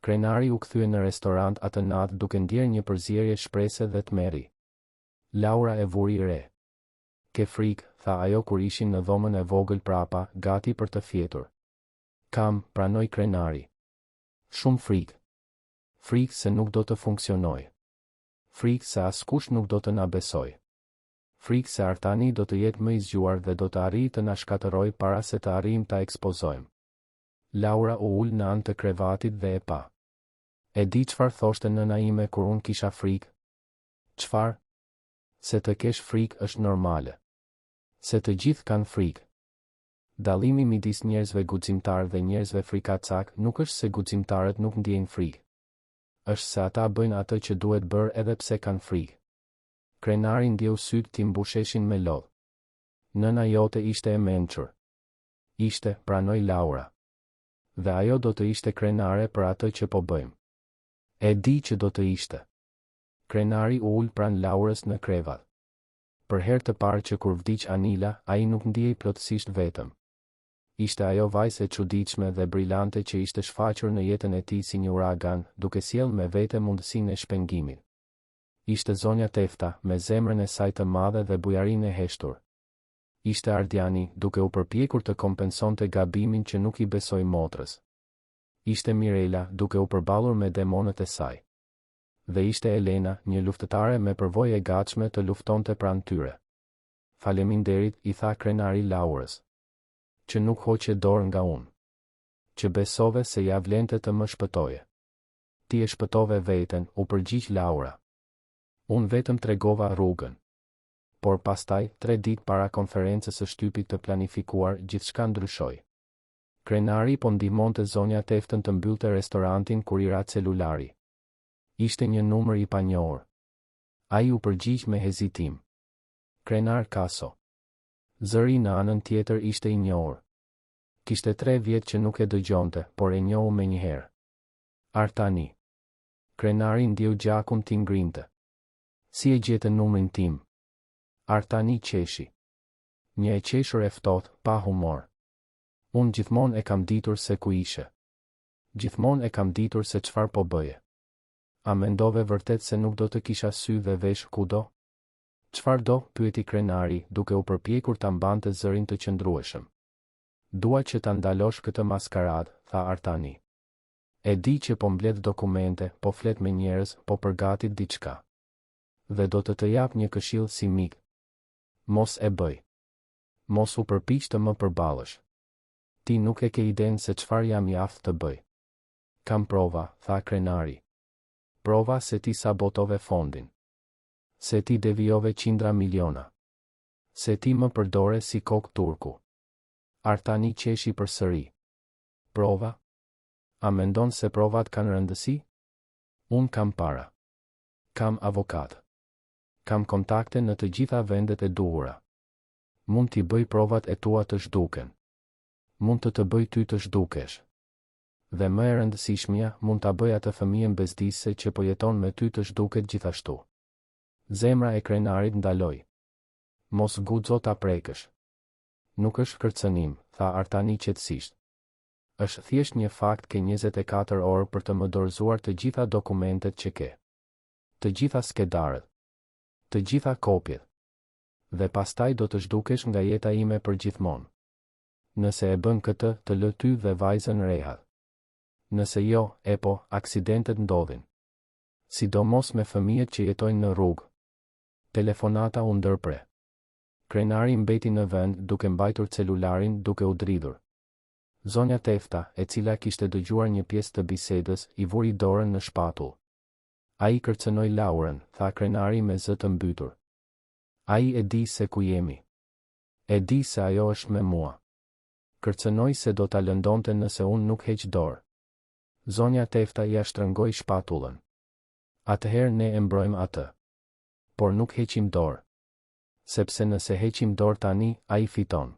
Krenari u kthye në restorant atë natë duke ndjerë një përzierje shprese dhe tmerri. Laura e vuri re. Ke frikë, tha ajo kur ishin në dhomën e vogël prapa, gati për të fjetur. Kam, pranoi Krenari. Shumë frikë. Frikë se nuk do të funksionoj. Frikë se askush nuk do të na besoj. Frikë se Artani do të jetë më i zgjuar dhe do të arrijë të na shkatërrojë para se të arrijmë ta ekspozojmë. Laura u ul në anë të krevatit dhe e pa. E di çfarë thoshte nëna ime kur unë kisha frikë? Çfarë? Se të kesh frikë është normale. Se të gjithë kanë frikë. Dallimi midis njerëzve guximtar dhe njerëzve frikacak nuk është se guximtarët nuk ndjejnë frikë. Është se ata bëjnë atë që duhet bërë edhe pse kanë frikë. Krenari ndjeu sytë ti mbusheshin me lodh. Nëna jote ishte e mençur. Ishte, pranoi Laura. Dhe ajo do të ishte krenare për atë që po bëjmë. E di që do të ishte. Krenari u ul pranë Laurës në krevat. Për herë të parë që kur vdiq Anila, ai nuk ndiej plotësisht vetëm. Ishte ajo vajzë e çuditshme dhe brillante që ishte shfaqur në jetën e tij si një uragan, duke sjellë me vete mundësinë e shpengimit. Ishte zonja Tefta, me zemrën e saj të madhe dhe bujarinë e heshtur. Ishte Ardiani, duke u përpjekur të kompensonte gabimin që nuk i besoi motrës. Ishte Mirela, duke u përballur me demonët e saj. Dhe ishte Elena, një luftëtare me përvojë e gatshme të luftonte pranë tyre. Faleminderit, i tha Krenari Laurës. Që nuk hoqe dorë nga unë. Që besove se ja vlente të më shpëtoje. Ti e shpëtove veten, u përgjigj Laura. Unë vetëm tregova rrugën. Por pastaj, 3 ditë para konferencës së shtypit të planifikuar, gjithçka ndryshoi. Krenari po ndihmonte zonja Teftën të mbyllte restorantin kur i ra celulari. Ishte një numër i panjohur. Ai u përgjigj me hezitim. Krenar Kaso. Zëri në anën tjetër ishte i njohur. Kishte 3 vjet që nuk e dëgjonte, por e njohu menjëherë. Artani. Krenari ndjeu gjakun ti ngrinte. Si e gjetën numrin tim? Artani qeshi. Një e qeshur e ftohtë, pa humor. Unë gjithmonë e kam ditur se ku ishe. Gjithmonë e kam ditur se çfarë po bëje. A mendove vërtet se nuk do të kisha sy dhe vesh kudo? Çfarë do? Pyeti Krenari, duke u përpjekur ta mbante zërin të qëndrueshëm. Dua që ta ndalosh këtë maskaradë, tha Artani. E di që po mbledh dokumente, po flet me njerëz, po përgatit diçka. Dhe do të jap një këshill si mik. Mos e bëj. Mos u përpiq të më përballësh. Ti nuk e ke idenë se çfarë jam i aftë të bëj. Kam prova, tha Krenari. Prova se ti sabotove fondin. Se ti devijove qindra miliona. Se ti më përdore si kokë turku. Artani qeshi përsëri. Prova? A mendon se provat kanë rëndësi? Unë kam para. Kam avokat. Kam kontakte në të gjitha vendet e duhura. Mund t'i bëj provat e tua të zhduken. Mund të bëj ty të zhdukesh. Dhe më e rëndësishmja, mund t'a bëj atë fëmijën bezdisë që po jeton me ty të zhduket gjithashtu. Zemra e Krenarit ndaloi. Mos guxo ta prekësh. Nuk është kërcënim, tha Artani qetësisht. Është thjesht një fakt ke 24 orë për të më dorëzuar të gjitha dokumentet që ke. Të gjitha skedarët. Të gjitha kopjet. Dhe pastaj do të zhdukesh nga jeta ime për gjithmonë. Nëse e bën këtë, të lë ty dhe vajzën rehat. Nëse jo, aksidentet ndodhin. Sidomos me fëmijët që jetojnë në rrugë. Telefonata u ndërpre. Krenari mbeti në vend duke mbajtur celularin duke u dridhur. Zonja Tefta, e cila kishte dëgjuar një pjesë të bisedës, i vuri dorën në shpatull. Ai kërcënoi Laurën, tha Krenari me zë të mbytur. Ai e di se ku jemi. E di se ajo është me mua. Kërcënoi se do ta lëndonte nëse unë nuk heq dorë. Zonja Tefta ja shtrëngoi shpatullën. Atëherë ne e mbrojmë atë. Por nuk heqim dorë. Sepse nëse heqim dorë tani, ai fiton.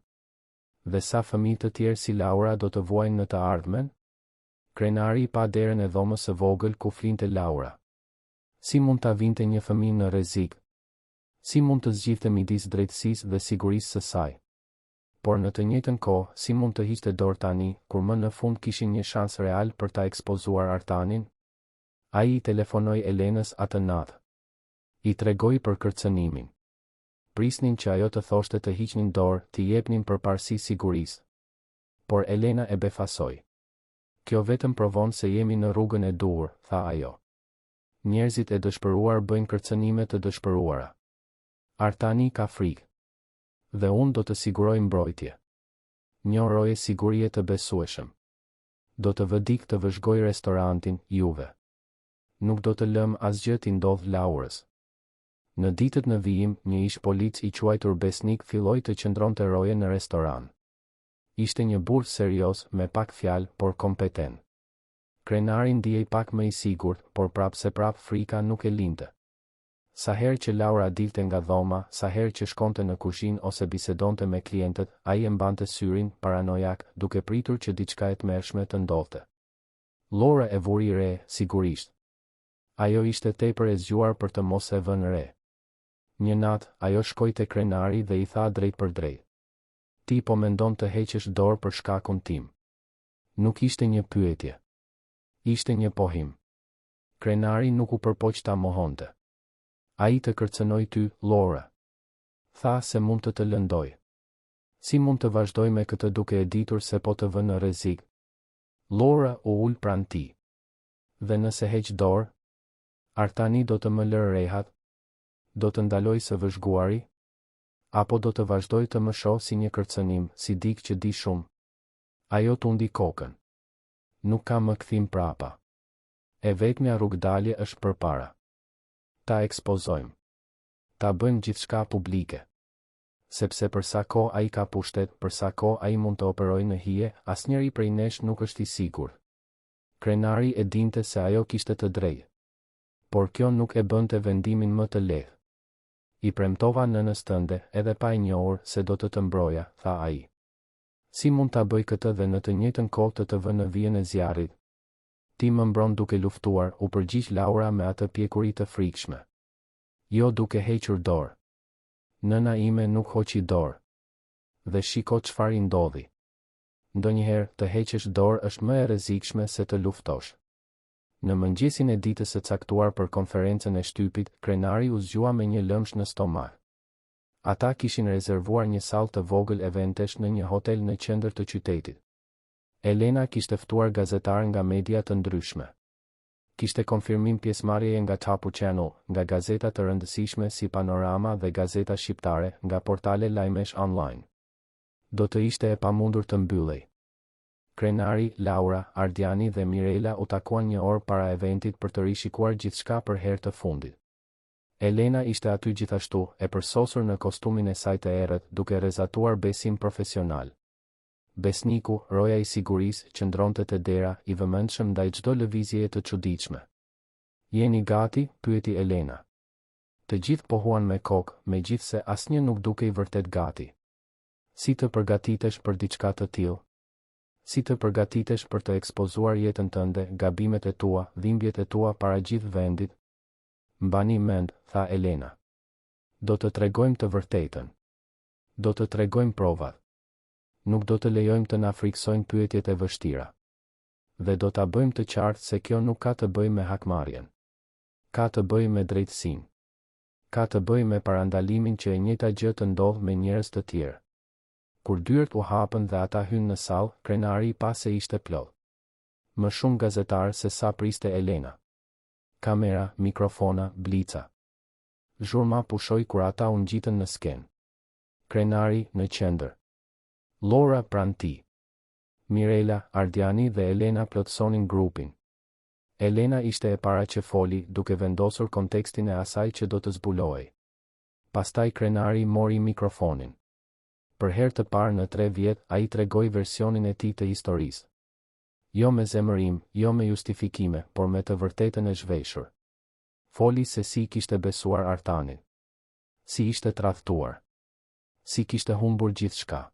Dhe sa fëmijë të tjerë si Laura do të vuajnë në të ardhmen? Krenari pa derën e dhomës së vogël ku flinte Laura. Si mund ta vinte një fëmijë në rrezik? Si mund të zgjidhte midis drejtësisë dhe sigurisë së saj? Por në të njëjtën kohë, si mund të hiqte dorë tani, kur më në fund kishin një shans real për ta ekspozuar Artanin? Ai I telefonoi Elenës atë natë. I tregoi për kërcënimin. Prisnin që ajo të thoshte të hiqnin dorë, t'i jepnin përparësi sigurisë. Por Elena e befasoi. Kjo vetëm provon se jemi në rrugën e duhur, tha ajo. Njerëzit e dëshpëruar bëjnë kërcënime të dëshpëruara. Artani ka frikë. Dhe unë do të siguroj mbrojtje. Një roje sigurie të besueshëm. Do të vëdik të vëzhgoj restorantin, juve. Nuk do të lëm asgjë t'i ndodh Laurës. Në ditët në vijim, një ish polic I quajtur Besnik filloi të qëndronte roje në restoran. Ishte një burr serioz, me pak fjalë, por kompetent. Krenari ndihej pak më I sigurt, por prapse frika nuk e linte. Sa herë që Laura dilte nga dhoma, sa herë që shkonte në kuzhinë ose bisedonte me klientët, ai e mbante syrin, paranojak, duke pritur që diçka e tmerrshme të ndodhte. Laura e vuri re, sigurisht. Ajo ishte tepër e zgjuar për të mos e vënë re. Një natë, ajo shkoi te Krenari dhe I tha drejt për drejt. Ti po mendon të heqësh dorë për shkakun tim. Nuk ishte një pyetje. Ishte një pohim. Krenari nuk u përpoq ta mohonte. Ai të kërcënoi ty, Laura. Tha se mund të lëndoj. Si mund të vazhdoj me këtë duke e ditur se po të vë në rrezik? Laura u ul pranë tij. Dhe nëse heq dorë, Artani do të më lërë rehat? Do të ndaloj së vëzhguari? Apo do të vazhdoj të më shoh si një kërcënim, si dik që di shumë? Ajo tundi kokën. Nuk ka më kthim prapa. E vetmja rrugdalje është përpara. Ta ekspozojmë. Ta bëjmë gjithçka publike. Sepse për sa kohë ai ka pushtet, për sa kohë ai mund të operojë në hije, asnjëri prej nesh nuk është I sigurt. Krenari e dinte se ajo kishte të drejtë. Por kjo nuk e bënte vendimin më të lehtë. I premtova nënës tënde, edhe pa e njohur se do të mbroja, tha ai. Si mund ta bëj këtë dhe në të njëjtën kohë të vë në vijën e zjarrit? Ti më mbron duke luftuar, u përgjigj Laura me atë pjekuri të frikshme. Jo duke hequr dorë. Nëna ime nuk hoqi dorë. Dhe shiko çfarë I ndodhi. Ndonjëherë të heqësh dorë është më e rrezikshme se të luftosh. Në mëngjesin e ditës së caktuar për konferencën e shtypit, Krenari u zgjua me një lëmsh në stomak. Ata kishin rezervuar një sallë të vogël eventesh në një hotel në qendër të qytetit. Elena kishte ftuar gazetarë nga media të ndryshme. Kishte konfirmim pjesëmarrjeje nga Top Channel, nga gazeta të rëndësishme si Panorama dhe Gazeta Shqiptare, nga portale lajmesh online. Do të ishte e pamundur të mbyllej. Krenari, Laura, Ardiani dhe Mirela u takuan një orë para eventit për të rishikuar gjithçka për herë të fundit. Elena ishte aty gjithashtu, e përsosur në kostumin e saj të errët, duke rrezatuar besim profesional. Besniku, roja I sigurisë, qëndronte te dera, I vëmendshëm ndaj çdo lëvizjeje të çuditshme. Jeni gati? Pyeti Elena. Të gjithë pohuan me kokë, megjithse asnjë nuk dukej vërtet gati. Si të përgatitesh për diçka të tillë? Si të përgatitesh për të ekspozuar jetën tënde, gabimet e tua, dhimbjet e tua para gjithë vendit? Mbani mend, tha Elena. Do të tregojmë të vërtetën. Do të tregojmë provat. Nuk do të lejojmë të na friksojnë pyetjet e vështira. Dhe do ta bëjmë të qartë se kjo nuk ka të bëjë me hakmarrjen. Ka të bëjë me drejtësinë. Ka të bëjë me parandalimin që e njëjta gjë të ndodh me njerëz të tjerë. Kur dyert u hapën dhe ata hynë në sallë, Krenari pa se ishte plot. Më shumë gazetarë se sa priste Elena. Kamera, mikrofona, blica. Zhurma pushoi kur ata u ngjitën në skenë. Krenari në qendër. Laura pranë tij. Mirela, Ardiani dhe Elena plotësonin grupin. Elena ishte e para që foli, duke vendosur kontekstin e asaj që do të zbulohej. Pastaj Krenari mori mikrofonin. Për herë të parë në 3 vjet, ai tregoi versionin e tij të historisë. Jo me zemërim, jo me justifikime, por me të vërtetën e zhveshur. Foli se si kishte besuar Artanin. Si ishte tradhtuar. Si kishte humbur gjithçka.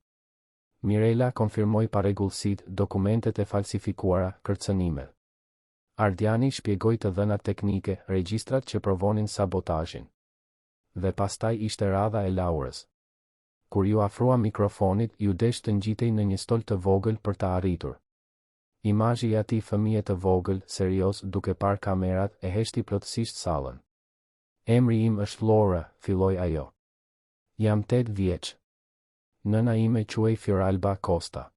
Mirela konfirmoi paregullësitë, dokumentet e falsifikuara, kërcënimet. Ardiani shpjegoi të dhënat teknike, regjistrat që provonin sabotazhin. Dhe pastaj ishte radha e Laurës. Kur ju afrua mikrofonit, ju desh të ngjitej në një stol të vogël për ta arritur. Imazhi i atij fëmije të vogël, serioz, duke parë kamerat, e heshti plotësisht sallën. Emri im është Laura, filloi ajo. Jam 8 vjeç. Nëna ime quhej Fioralba Costa.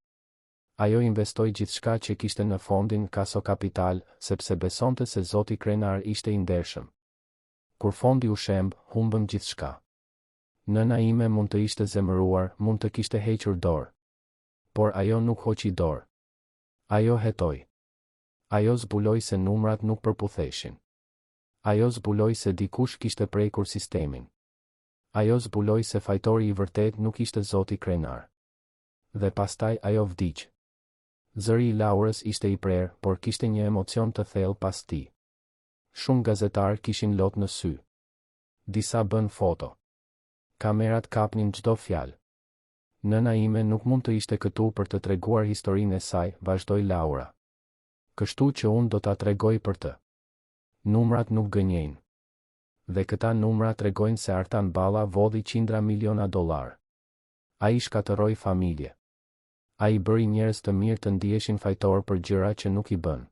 Ajo investoi gjithçka që kishte në fondin Caso Capital, sepse besonte se zoti krenar ishte i ndershëm. Kur fondi u shemb, humbëm gjithçka. Nëna ime mund të ishte zemëruar, mund të kishte hequr dorë. Por ajo nuk hoqi dorë. Ajo hetoi. Ajo zbuloi se numrat nuk përputheshin. Ajo zbuloi se dikush kishte prekur sistemin. Ajo zbuloi se fajtori i vërtet nuk ishte zoti krenar. Dhe pastaj ajo vdiq. Zëri i Laurës ishte i prerë, por kishte një emocion të thellë pas tij. Shumë gazetarë kishin lot në sy. Disa bën foto. Kamerat kapnin çdo fjalë. Nëna ime nuk mund të ishte këtu për të treguar historinë e saj, vazhdoi Laura. Kështu që unë do ta tregoj për të. Numrat nuk gënjejnë. Dhe këta numra tregojnë se Artan Balla vodhi qindra miliona dollar. Ai shkatërroi familje. Ai bëri njerëz të mirë të ndiheshin fajtor për gjëra që nuk i bën.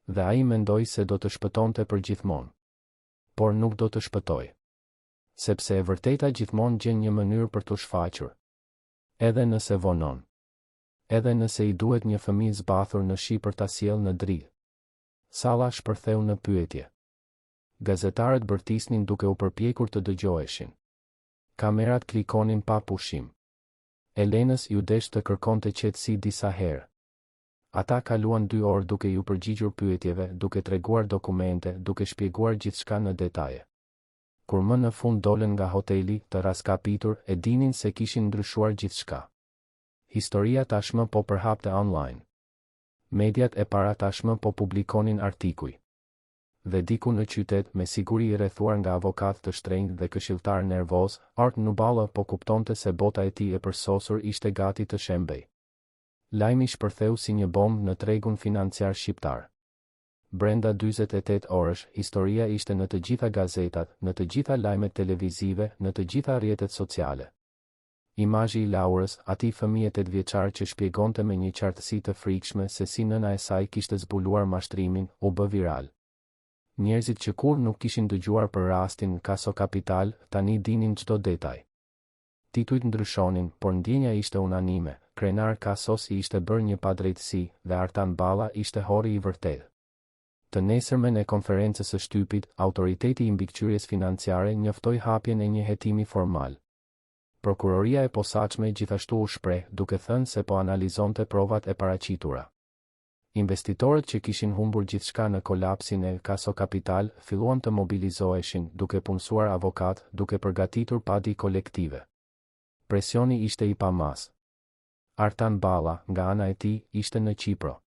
Dhe ai mendoi se do të shpëtonte përgjithmonë. Por nuk do të shpëtoj. Sepse e vërteta gjithmonë gjen një mënyrë për të shfaqur. Edhe nëse vonon. Edhe nëse i duhet një fëmijë zbathur në shi për ta sjellë në dritë. Salla shpërtheu në pyetje. Gazetarët bërtisnin duke u përpjekur të dëgjoheshin. Kamerat klikonin pa pushim. Elenës ju desh të kërkonte qetësi disa herë. Ata kaluan 2 orë duke ju përgjigjur pyetjeve, duke treguar dokumente, duke shpjeguar gjithçka në detaje. Kur më në fund dolën nga hoteli, të raskapitur, e dinin se kishin ndryshuar gjithçka. Historia tashmë po përhapte online. Mediat e para tashmë po publikonin artikuj. Dhe diku në qytet, me siguri i rrethuar nga avokat të shtrenjtë dhe këshilltar nervoz, Art Nuballa po kuptonte se bota e tij e përsosur ishte gati të shembej. Lajmi shpërtheu si një bombë në tregun financiar shqiptar. Brenda 48 orësh, historia ishte në të gjitha gazetat, në të gjitha lajmet televizive, në të gjitha rrjetet sociale. Imazhi i Laurës, atij fëmije 8 vjeçar që shpjegonte me një qartësi të frikshme se si nëna e saj kishte zbuluar mashtrimin, u bë viral. Njerëzit që kur nuk kishin dëgjuar për rastin Caso Capital, tani dinin çdo detaj. Titujt ndryshonin, por ndjenja ishte unanime, krenar Casos i ishte bërë një padrejtësi dhe Artan Balla ishte hori i vërtetë. Të nesërmen e konferencës së shtypit, autoriteti i mbikëqyrjes financiare njoftoi hapjen e një hetimi formal. Prokuroria e posaçme gjithashtu u shpreh, duke thënë se po analizonte provat e paraqitura. Investitorët që kishin humbur gjithçka në kolapsin e Caso Capital filluan të mobilizoheshin, duke punësuar avokat, duke përgatitur padi kolektive. Presioni ishte i pamas. Artan Balla, nga ana e tij, ishte në Qipro.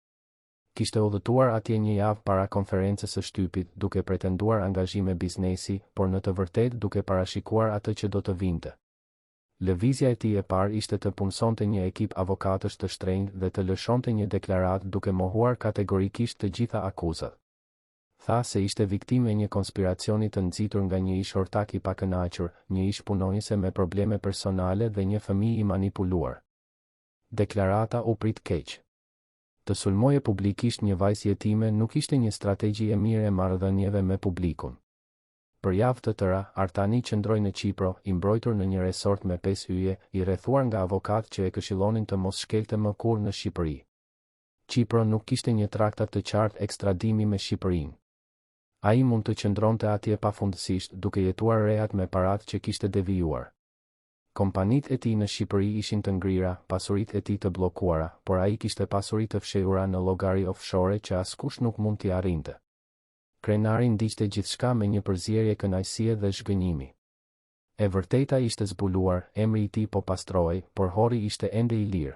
Kishte udhëtuar atje një javë para konferencës së shtypit, duke pretenduar angazhime biznesi, por në të vërtetë duke parashikuar atë që do të vinte. Lëvizja e tij e parë ishte të punësonte një ekip avokatësh të shtrenjtë dhe të lëshonte një deklaratë duke mohuar kategorikisht të gjitha akuzat. Tha se ishte viktimë e një konspiracioni të nxitur nga një ish ortak i pakënaqur, një ish punonjëse me probleme personale dhe një fëmijë i manipuluar. Deklarata u prit keq. Të sulmoje publikisht një vajzë jetime nuk ishte një strategji e mirë e marrëdhënieve me publikun. Për javë të tëra, Artani qëndroi në Qipro, i mbrojtur në një resort me 5 hyje, i rrethuar nga avokatë që e këshillonin të mos shkelte më kurrë në Shqipëri. Qipro nuk kishte një traktat të qartë ekstradimi me Shqipërinë. Ai mund të qëndronte atje pafundësisht, duke jetuar rehat me paratë që kishte devijuar. Kompanitë e tij në Shqipëri ishin të ngrira, pasuritë e tij të bllokuara, por ai kishte pasuri të fshehura në llogari offshore që askush nuk mund t'i arrinte. Krenari ndiqte gjithçka me një përzierje kënaqësie dhe zhgënjimi. E vërteta ishte zbuluar, emri i tij po pastrohej, por hori ishte ende i lirë.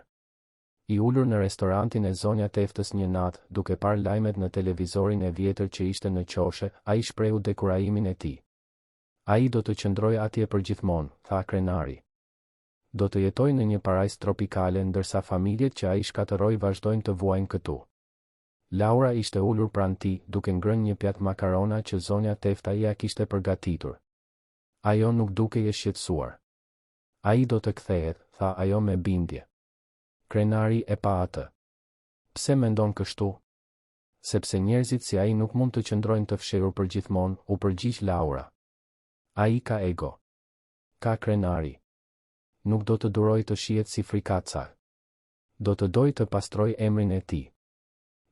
I ulur në restorantin e zonja Teftës një natë, duke parë lajmet në televizorin e vjetër që ishte në qoshe, ai shprehu dekurajimin e tij. Ai do të qëndrojë atje përgjithmonë, tha krenari. Do të jetojë në një parajsë tropikale ndërsa familjet që ai shkatërroi vazhdojnë të vuajnë këtu. Laura ishte ulur pranë tij, duke ngrënë një pjatë makarona që zonja Tefta ia kishte përgatitur. Ajo nuk dukej e shqetësuar. Ai do të kthehet, tha ajo me bindje. Krenari e pa atë. Pse mendon kështu? Sepse njerëzit si ai nuk mund të qëndrojnë të fshehur përgjithmonë, u përgjigj Laura. Ai ka ego. Ka Krenari. Nuk do të duroj të shihet si frikaca. Do të doj të pastroj emrin e tij.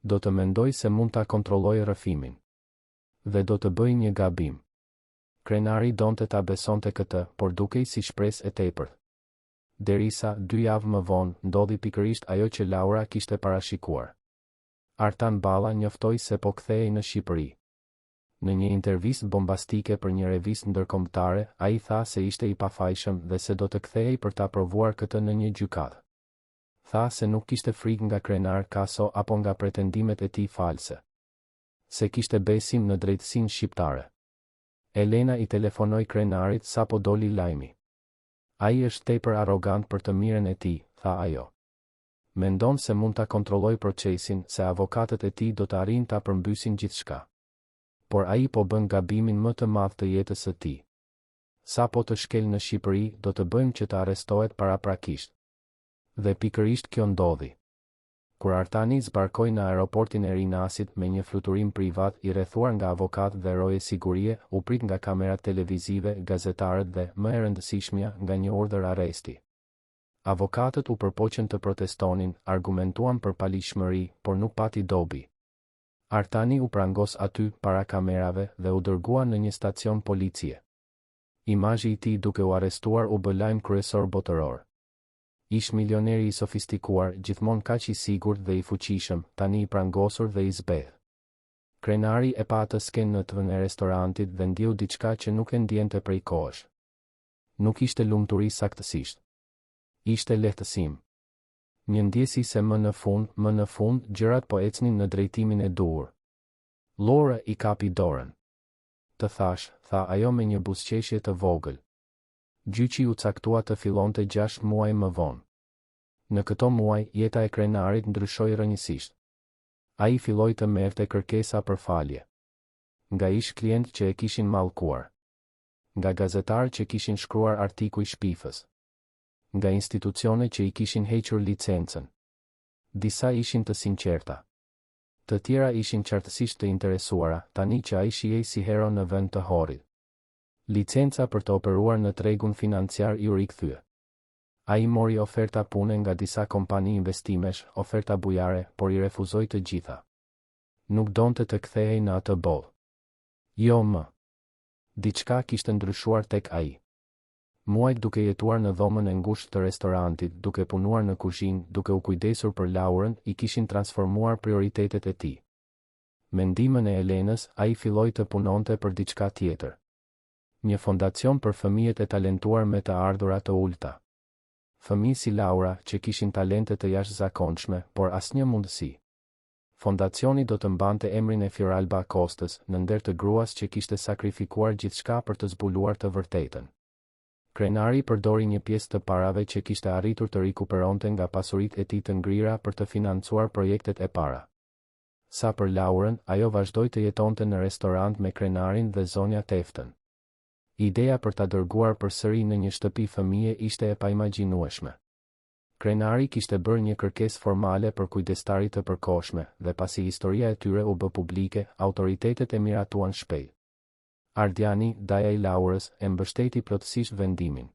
Do të mendoj se mund ta kontrolloj rrëfimin. Dhe do të bëj një gabim. Krenari donte ta besonte këtë, por dukej si shpresë e tepërt. Derisa 2 javë më vonë ndodhi pikërisht ajo që Laura kishte parashikuar. Artan Balla njoftoi se po kthehej në Shqipëri. Në një intervistë bombastike për një revistë ndërkombëtare, ai tha se ishte i pafajshëm dhe se do të kthehej për ta provuar këtë në një gjykatë. Tha se nuk kishte frikë nga Krenar Kaso apo nga pretendimet e tij false. Se kishte besim në drejtësinë shqiptare. Elena i telefonoi Krenarit sapo doli lajmi. Ai është tepër arrogant për të mirën e tij, tha ajo. Mendon se mund ta kontrolloj procesin, se avokatët e tij do të arrijnë ta përmbysin gjithçka. Por ai po bën gabimin më të madh të jetës së tij. Sapo të shkel në Shqipëri, do të bëjmë që të arrestohet paraprakisht. Dhe pikërisht kjo ndodhi. Kur Artani zbarkoi në aeroportin e Rinasit me një fluturim privat i rrethuar nga avokatë dhe roje sigurie, u prit nga kamerat televizive, gazetarët dhe, më e rëndësishmja, nga një urdhër arresti. Avokatët u përpoqën të protestonin, argumentuan për palishmëri, por nuk pati dobi. Artani u prangos aty, para kamerave, dhe u dërgua në një stacion policie. Imazhi i tij duke u arrestuar u bë lajm kryesor botëror. Ish milioneri i sofistikuar, gjithmonë kaq i sigurt dhe i fuqishëm, tani i prangosur dhe i zbedh. Krenari e pa atë skenë në tvën e restorantit dhe ndjeu diçka që nuk e ndjente prej kohësh. Nuk ishte lumturi saktësisht. Ishte lehtësim. Një ndjesi se më në fund, gjërat po ecnin në drejtimin e duhur. Laura i kapi dorën. Të thash, tha ajo me një buzëqeshje të vogël. Gjyqi u caktua të fillonte 6 muaj më vonë. Në këto muaj, jeta e Krenarit ndryshoi rrënjësisht. Ai filloi të merrte kërkesa për falje. Nga ish klient që e kishin mallkuar. Nga gazetarë që kishin shkruar artikuj shpifës. Nga institucione që i kishin hequr licencën. Disa ishin të sinqerta. Të tjera ishin qartësisht të interesuara, tani që ai shihej si hero në vend të horrit. Licenca për të operuar në tregun financiar i u rikthye. Ai mori oferta pune nga disa kompani investimesh, oferta bujare, por i refuzoi të gjitha. Nuk donte të kthehej në atë botë. Jo më. Diçka kishte ndryshuar tek ai. Muajt duke jetuar në dhomën e ngushtë të restorantit, duke punuar në kuzhinë, duke u kujdesur për Laurën, i kishin transformuar prioritetet e tij. Me ndihmën e Elenës, ai filloi të punonte për diçka tjetër. Një fondacion për fëmijët e talentuar me të ardhura të ulta. Fëmijë si Laura që kishin talente të jashtëzakonshme, por asnjë mundësi. Fondacioni do të mbante emrin e Fioralba Kostës, në nder të gruas që kishte sakrifikuar gjithçka për të zbuluar të vërtetën. Krenari përdori një pjesë të parave që kishte arritur të rikuperonte nga pasuritë e tij të ngrira për të financuar projektet e para. Sa për Laurën, ajo vazhdoi të jetonte në restorant me Krenarin dhe zonja Teftën. Ideja për ta dërguar përsëri në një shtëpi fëmije ishte e paimagjinueshme. Krenari kishte bërë një kërkesë formale për kujdestarit të përkohshme dhe pasi historia e tyre u bë publike, autoritetet e miratuan shpejt. Ardiani, daja i Laurës, e mbështeti plotësisht vendimin.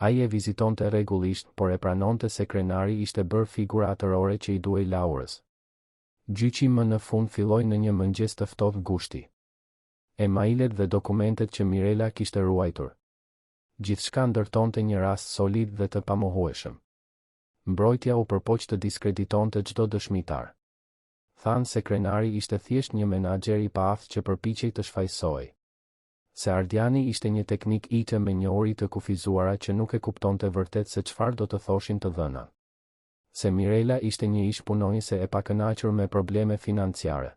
Ai e vizitonte rregullisht, por e pranonte se Krenari ishte bërë figura atërore që i duhej Laurës. Gjyqi më në fund filloi në një mëngjes të ftohtë gushti. Emailet dhe dokumentet që Mirela kishte ruajtur. Gjithçka ndërtonte një rast solid dhe të pamohueshëm. Mbrojtja u përpoq të diskreditonte çdo dëshmitar. Thanë se Krenari ishte thjesht një menaxher i paaftë që përpiqej të shfaqsojë. Se Ardiani ishte një teknik IT me njohuri të kufizuara që nuk e kuptonte vërtet se çfarë do të thoshin të dhënat. Se Mirela ishte një ish punonjëse e pakënaqur me probleme financiare.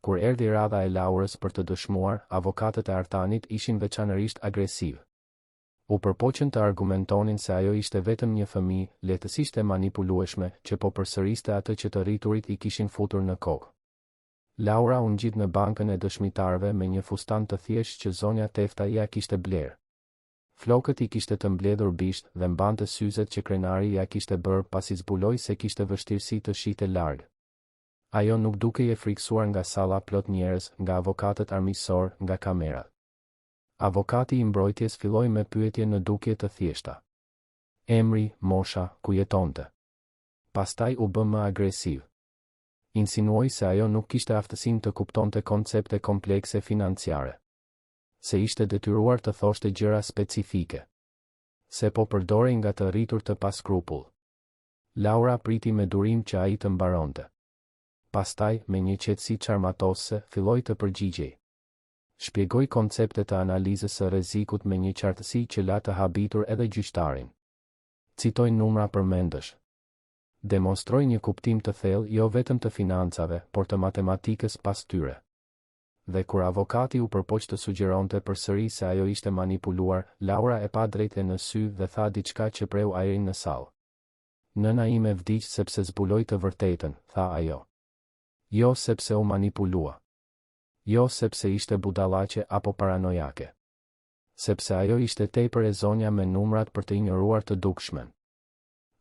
Kur erdhi radha e Laurës për të dëshmuar, avokatët e Artanit ishin veçanërisht agresiv. U përpoqën të argumentonin se ajo ishte vetëm një fëmijë, lehtësisht e manipulueshme, që po përsëriste atë që të rriturit i kishin futur në kokë. Laura u ngjit në bankën e dëshmitarëve me një fustan të thjeshtë që zonja Tefta ja kishte blerë. Flokët i kishte të mbledhur bisht dhe mbante syzet që krenari ja kishte bërë pasi zbuloi se kishte vështirësi të shite larg. Ajo nuk dukej e friksuar nga salla plot njerëz, nga avokatët armiqësor, nga kamerat. Avokati i mbrojtjes filloi me pyetje në dukje të thjeshta. Emri, mosha, ku jetonte. Pastaj u bë më agresiv. Insinuoi se ajo nuk kishte aftësinë të kuptonte koncepte komplekse financiare. Se ishte detyruar të thoshte gjëra specifike. Se po përdorej nga të rritur të pa skrupull. Laura priti me durim që ai të mbaronte. Pastaj, me një qetësi çarmatose, filloi të përgjigjej. Shpjegoi konceptet e analizës së rrezikut me një qartësi që la të habitur edhe gjyqtarin. Citoi numra përmendësh. Demonstroi një kuptim të thellë jo vetëm të financave, por të matematikës pas tyre. Dhe kur avokati u përpoq të sugjeronte përsëri se ajo ishte manipuluar, Laura e pa drejtë në sy dhe tha diçka që preu ajrin në sallë. Nëna ime vdiq sepse zbuloi të vërtetën, tha ajo. Jo sepse u manipulua. Jo sepse ishte budallaqe apo paranojake. Sepse ajo ishte tepër e zonja me numrat për të injoruar të dukshmen.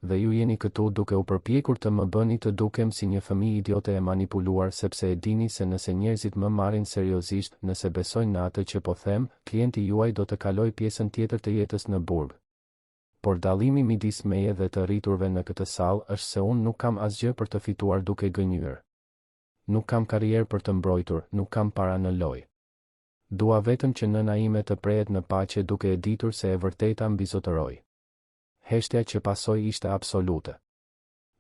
Dhe ju jeni këtu duke u përpjekur të më bëni të dukem si një fëmijë idiote e manipuluar sepse e dini se nëse njerëzit më marrin seriozisht, nëse besojnë në atë që po them, klienti juaj do të kaloj pjesën tjetër të jetës në burg. Por dallimi midis meje dhe të rriturve në këtë sallë është se unë nuk kam asgjë për të fituar duke gënjur. Nuk kam karrierë për të mbrojtur, nuk kam para në lojë. Dua vetëm që nëna ime të prehet në paqe duke e ditur se e vërteta mbizotëroi. Heshtja që pasoi ishte absolute.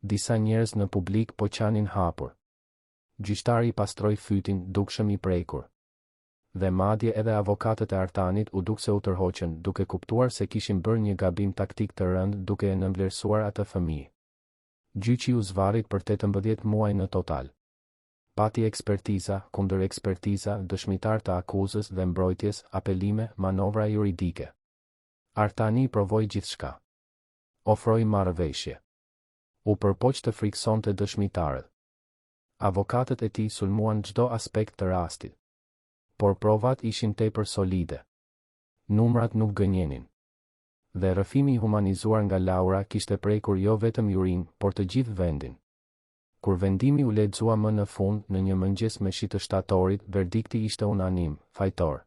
Disa njerëz në publik po qanin hapur. Gjyqtari pastroi fytin, dukshëm i prekur. Dhe madje edhe avokatët e Artanit u duk se u tërhoqën, duke kuptuar se kishin bërë një gabim taktik të rënd duke e nënvlerësuar atë fëmijë. Gjyqi u zvarrit për 18 muaj në total. Pati ekspertiza, kundër ekspertiza, dëshmitar të akuzës dhe mbrojtjes, apelime, manovra juridike. Artani provoi gjithçka. Ofroi marrëveshje. U përpoq të friksonte dëshmitarët. Avokatët e tij sulmuan çdo aspekt të rastit. Por provat ishin tepër solide. Numrat nuk gënjenin. Dhe rrëfimi i humanizuar nga Laura kishte prekur jo vetëm jurin, por të gjithë vendin. Kur vendimi u lexua më në fund, në një mëngjes me shi të shtatorit, verdikti ishte unanim, fajtor.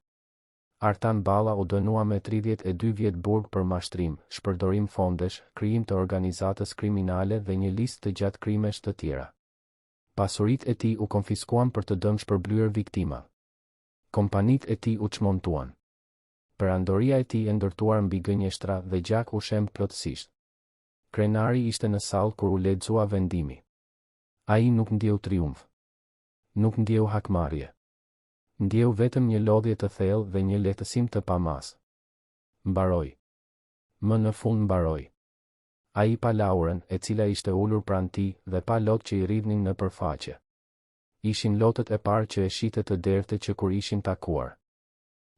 Artan Balla u dënua me 32 vjet burg për mashtrim, shpërdorim fondesh, krijim të organizatës kriminale dhe një listë të gjatë krimesh të tjera. Pasuritë e tij u konfiskuan për të dëmshpërblyer viktima. Kompanitë e tij u çmontuan. Perandoria e tij e ndërtuar mbi gënjeshtra dhe gjak u shemb plotësisht. Krenari ishte në sallë kur u lexua vendimi. Ai nuk ndjeu triumf. Nuk ndjeu hakmarrje. Ndjeu vetëm një lodhje të thellë dhe një lehtësim të pamas. Mbaroi. Më në fund mbaroi. Ai pa Laurën, e cila ishte ulur pranë tij, dhe pa lot që i rridhnin në përfaqe. Ishin lotët e parë që e shite të derte që kur ishin takuar.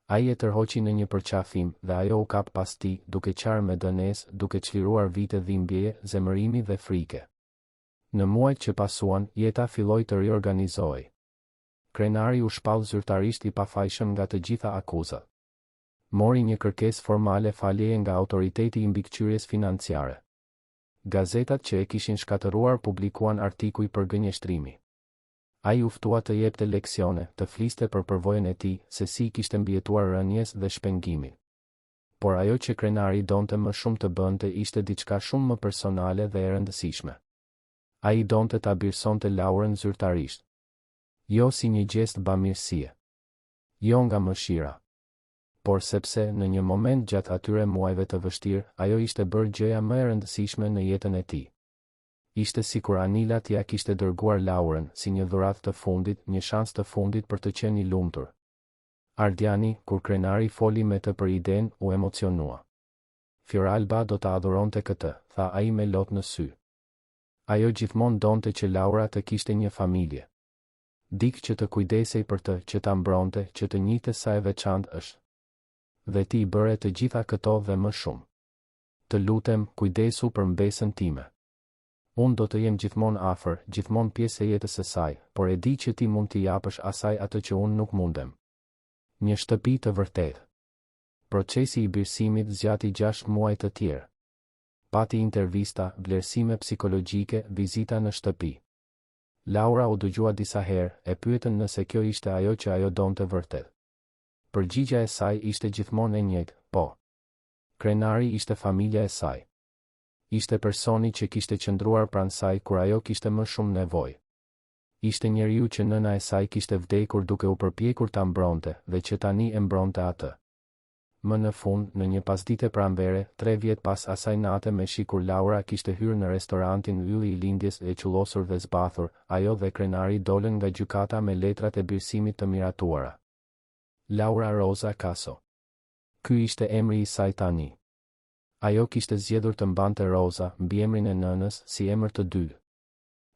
Ai e tërhoqi në një përqafim dhe ajo u kap pas tij, duke qarë me dënesë, duke çliruar vite dhimbje, zemërimi dhe frike. Në muajt që pasuan, jeta filloi të riorganizohej. Krenari u shpall zyrtarisht i pafajshëm nga të gjitha akuzat. Mori një kërkesë formale faljeje nga autoriteti i mbikëqyrjes financiare. Gazetat që e kishin shkatëruar publikuan artikuj për gënjeshtrimi. Ai u ftua të jepte leksione, të fliste për përvojën e tij, se si kishte mbijetuar rënjes dhe shpengimin. Por ajo që krenari donte më shumë të bënte ishte diçka shumë më personale dhe e rëndësishme. Ai donte ta birësonte Laurën zyrtarisht. Jo si një gjest bamirësie. Jo nga mëshira. Por sepse në një moment gjatë atyre muajve të vështirë, ajo ishte bërë gjëja më e rëndësishme në jetën e tij. Ishte sikur Anila t'ia kishte dërguar Laurën si një dhuratë të fundit, një shans të fundit për të qenë i lumtur. Ardiani, kur krenari foli me të për idenë, u emocionua. Fioralba do ta adhuronte këtë, tha ai me lot në sy. Ajo gjithmonë donte që Laura të kishte një familje. Dik që të kujdesej për të, që ta mbronte, që të njihte sa e veçantë është. Dhe ti bëre të gjitha këto dhe më shumë. Të lutem, kujdesu për mbesën time. Unë do të jem gjithmonë afër, gjithmonë pjesë e jetës së saj, por e di që ti mund t'i japësh asaj atë që unë nuk mundem. Një shtëpi të vërtetë. Procesi i birësimit zgjati 6 muaj të tjerë. Pati intervista, vlerësime psikologjike, vizita në shtëpi. Laura u dëgjua disa herë, e pyetën nëse kjo ishte ajo që ajo donte vërtet. Përgjigja e saj ishte gjithmonë e njëjtë, po. Krenari ishte familja e saj. Ishte personi që kishte qëndruar pranë saj kur ajo kishte më shumë nevojë. Ishte njeriu që nëna e saj kishte vdekur duke u përpjekur ta mbronte dhe që tani e mbronte atë. Më në fund, në një pasdite pranvere, 3 vjet pas asaj nate me shi kur Laura kishte hyrë në restorantin Ylli i lindjes e qullosur dhe zbathur, ajo dhe krenari dolën nga gjykata me letrat e birësimit të miratuara. Laura Rosa Caso. Ky ishte emri i saj tani. Ajo kishte zgjedhur të mbante Rosa, mbiemrin e nënës, si emër të dytë.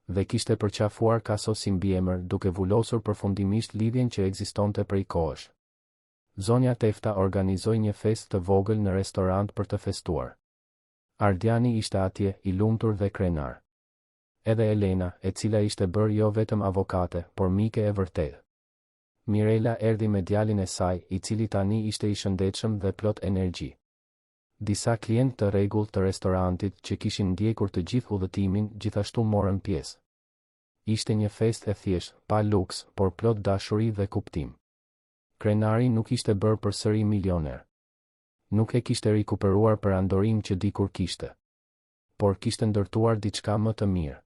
Dhe kishte përqafuar Caso si mbiemër, duke vulosur përfundimisht lidhjen që ekzistonte prej kohësh. Zonja Tefta organizoi një festë të vogël në restorant për të festuar. Ardiani ishte atje, i lumtur dhe krenar. Edhe Elena, e cila ishte bërë jo vetëm avokate, por mike e vërtetë. Mirela erdhi me djalin e saj, i cili tani ishte i shëndetshëm dhe plot energji. Disa klientë të rregullt të restorantit që kishin ndjekur të gjithë udhëtimin, gjithashtu morën pjesë. Ishte një festë e thjeshtë, pa luks, por plot dashuri dhe kuptim. Krenari nuk ishte bërë përsëri milioner. Nuk e kishte rikuperuar për andorim që dikur kishte. Por kishte ndërtuar diçka më të mirë.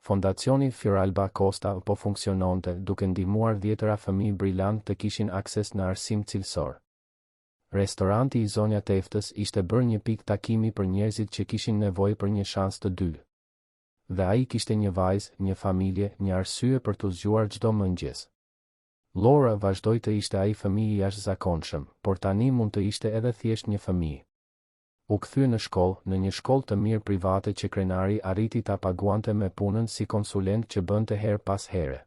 Fondacioni Fioralba Costa po funksiononte duke ndihmuar 10 fëmijë brillant të kishin akses në arsim cilësor. Restoranti i zonja Teftës ishte bërë një pikë takimi për njerëzit që kishin nevojë për një shans të dytë. Dhe ai kishte një vajzë, një familje, një arsye për t'u zgjuar çdo mëngjes. Laura vazhdoi të ishte ai fëmijë i jashtëzakonshëm, por tani mund të ishte edhe thjesht një fëmijë. U kthye në shkollë, në një shkollë të mirë private që krenari arriti ta paguante me punën si konsulent që bënte her pas here.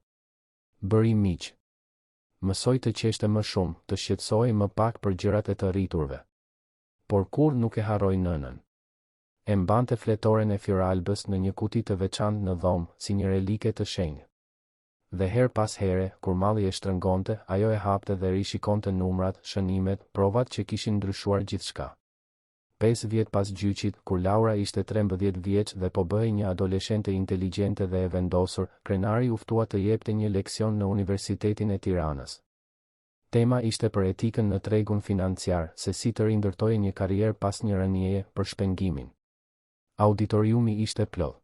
Bëri miq. Mësoi të qeshte më shumë, të shqetësohej më pak për gjërat e të rriturve. Por kur nuk e harroi nënën. E mbante fletoren e Fioralbës në një kuti të veçantë në dhomë, si një relike të shenjtë. Dhe her pas here, kur malli e shtrëngonte, ajo e hapte dhe rishikonte numrat, shënimet, provat që kishin ndryshuar gjithçka. 5 vjet pas gjyqit, kur Laura ishte 13 vjeç dhe po bëhej një adoleshente inteligjente dhe e vendosur, krenari u ftua të jepte një leksion në Universitetin e Tiranës. Tema ishte për etikën në tregun financiar, se si të rindërtojë një karrierë pas një rënjeje për shpengimin. Auditoriumi ishte plot.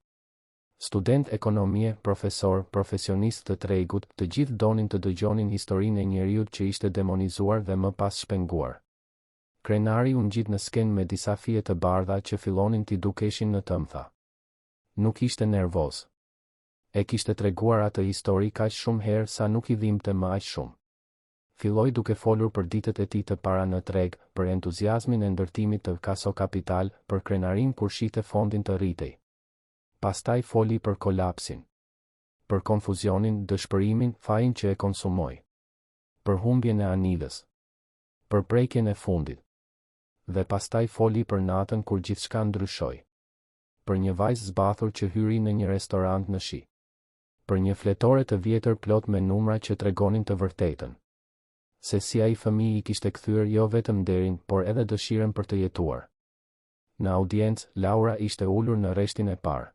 Student ekonomie, profesor, profesionist të tregut, të gjithë donin të dëgjonin historinë e njeriut që ishte demonizuar dhe më pas shpenguar. Krenari u ngjit në skenë me disa fije të bardha që fillonin t'i dukeshin në tëmtha. Nuk ishte nervoz. E kishte treguar atë histori kaq shumë herë sa nuk i dhimbte më aq shumë. Filloi duke folur për ditët e tij të para në treg, për entuziazmin e ndërtimit të Caso Capital, për krenarin kur shite fondin të rritej. Pastaj foli për kolapsin, për konfuzionin, dëshpërimin, fajin që e konsumoi, për humbjen e anilës, për prekjen e fundit. Dhe pastaj foli për natën kur gjithçka ndryshoi, për një vajzë zbathur që hyri në një restorant në shi, për një fletore të vjetër plot me numra që tregonin të vërtetën, se si ai fëmijë i kishte kthyer jo vetëm nderin, por edhe dëshirën për të jetuar. Në audiencë, Laura ishte ulur në rreshtin e parë.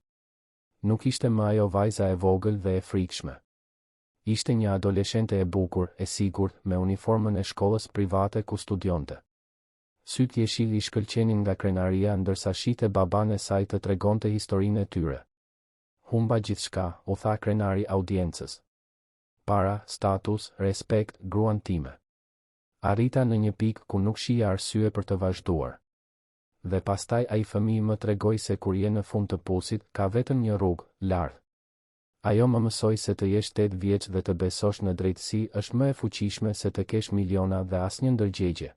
Nuk ishte më ajo vajza e vogël dhe e frikshme. Ishte një adoleshente e bukur, e sigurt, me uniformën e shkollës private ku studionte. Sytë jeshil i shkëlqenin nga krenaria ndërsa shite baban e saj të tregonte historinë e tyre. Humba gjithçka, u tha krenari audiencës. Para, status, respekt, gruan time. Arrita në një pikë ku nuk shija arsye për të vazhduar. Dhe pastaj ai fëmijë më tregoi se kur je në fund të pusit, ka vetëm një rrugë, lart. Ajo më mësoi se të jesh 8 vjeç dhe të besosh në drejtësi është më e fuqishme se të kesh miliona dhe asnjë ndërgjegje.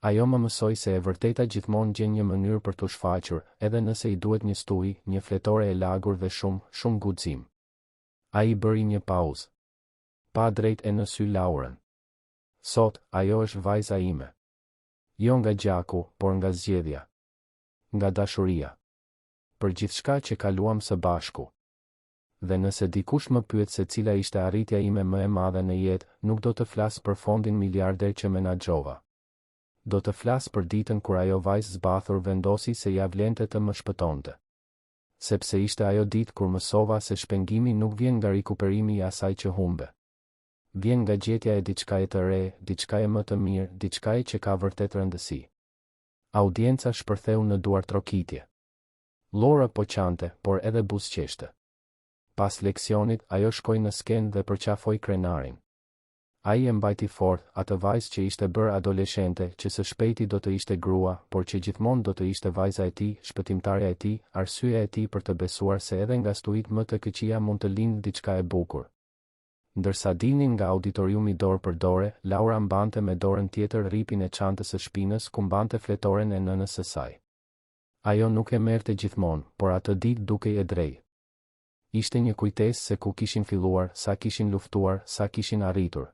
Ajo më mësoi se e vërteta gjithmonë gjen një mënyrë për t'u shfaqur, edhe nëse i duhet një stuhi, një fletore e lagur dhe shumë guxim. Ai bëri një pauzë. Pa drejt e në sy Laurën. Sot, ajo është vajza ime. Jo nga gjaku, por nga zgjedhja. Nga dashuria. Për gjithçka që kaluam së bashku. Dhe nëse dikush më pyet se cila ishte arritja ime më e madhe në jetë, nuk do të flas për fondin miliarder që menaxhova. Do të flas për ditën kur ajo vajzë zbathur vendosi se ja vlente të më shpëtonte. Sepse ishte ajo ditë kur mësova se shpengimi nuk vjen nga rikuperimi i asaj që humbe. Vjen nga gjetja e diçkaje të re, diçkaje më të mirë, diçkaje që ka vërtet rëndësi. Audienca shpërtheu në duar trokitje. Lora po qante, por edhe buzëqeshte. Pas leksionit, ajo shkoi në skenë dhe përqafoi krenarin. Ai e mbajti fort, atë vajzë që ishte bërë adoleshente, që së shpejti do të ishte grua, por që gjithmonë do të ishte vajza e tij, shpëtimtarja e tij, arsyeja e tij për të besuar se edhe nga stuit më të këqija mund të lindë diçka e bukur. Ndërsa dilnin nga auditoriumi dorë për dore, Laura mbante me dorën tjetër rripin e çantës së shpinës ku mbante fletoren e nënës së saj. Ajo nuk e merrte gjithmonë, por atë ditë dukej e drejtë. Ishte një kujtesë se ku kishin filluar, sa kishin luftuar, sa kishin arritur.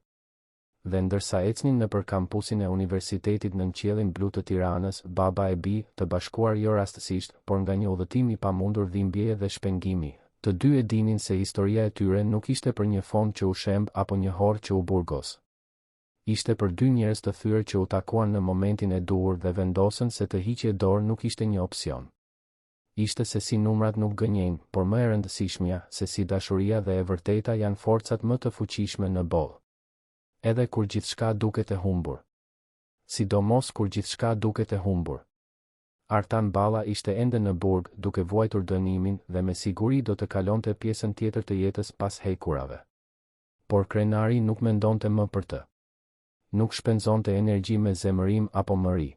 Dhe ndërsa ecnin nëpër kampusin e Universitetit në qiellin blu të Tiranës, baba e bi, të bashkuar jo rastësisht, por nga një udhëtim i pamundur dhimbjeje dhe shpengimi, të dy e dinin se historia e tyre nuk ishte për një fond që u shemb apo një horr që u burgos. Ishte për dy njerëz të thyer që u takuan në momentin e duhur dhe vendosën se të hiqje dorë nuk ishte një opsion. Ishte se si numrat nuk gënjejnë, por më e rëndësishmja, se si dashuria dhe e vërteta janë forcat më të fuqishme në botë. Edhe kur gjithçka duket e humbur. Sidomos kur gjithçka duket e humbur. Artan Balla ishte ende në burg, duke vuajtur dënimin dhe me siguri do të kalonte pjesën tjetër të jetës pas hekurave. Por krenari nuk mendonte më për të. Nuk shpenzonte energji me zemërim apo mëri.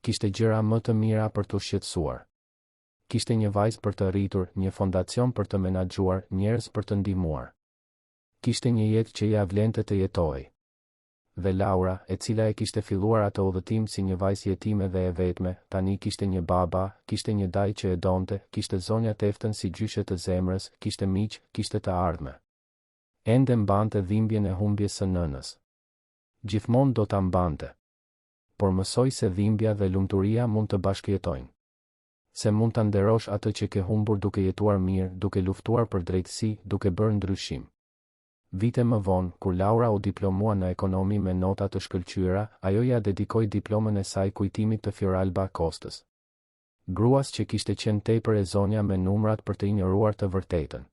Kishte gjëra më të mira për të shqetësuar. Kishte një vajzë për të rritur, një fondacion për të menaxhuar, njerëz për të ndihmuar. Kishte një jetë që ja vlente të jetojë. Dhe Laura, e cila e kishte filluar atë udhëtim si një vajzë jetime dhe e vetme, tani kishte një baba, kishte një daj që e donte, kishte zonja teftën si gjyshe të zemrës, kishte miq, kishte të ardhme. Ende mbante dhimbjen e humbjes së nënës. Gjithmonë do ta mbante. Por mësoi se dhimbja dhe lumturia mund të bashkëjetojnë. Se mund ta nderosh atë që ke humbur duke jetuar mirë, duke luftuar për drejtësi, duke bërë ndryshim. Vite më vonë, kur Laura u diplomua në ekonomi me nota të shkëlqyera, ajo ja dedikoi diplomën e saj kujtimit të Fioralba Kostës. Gruas që kishte qenë tepër e zonja me numrat për të injoruar të vërtetën.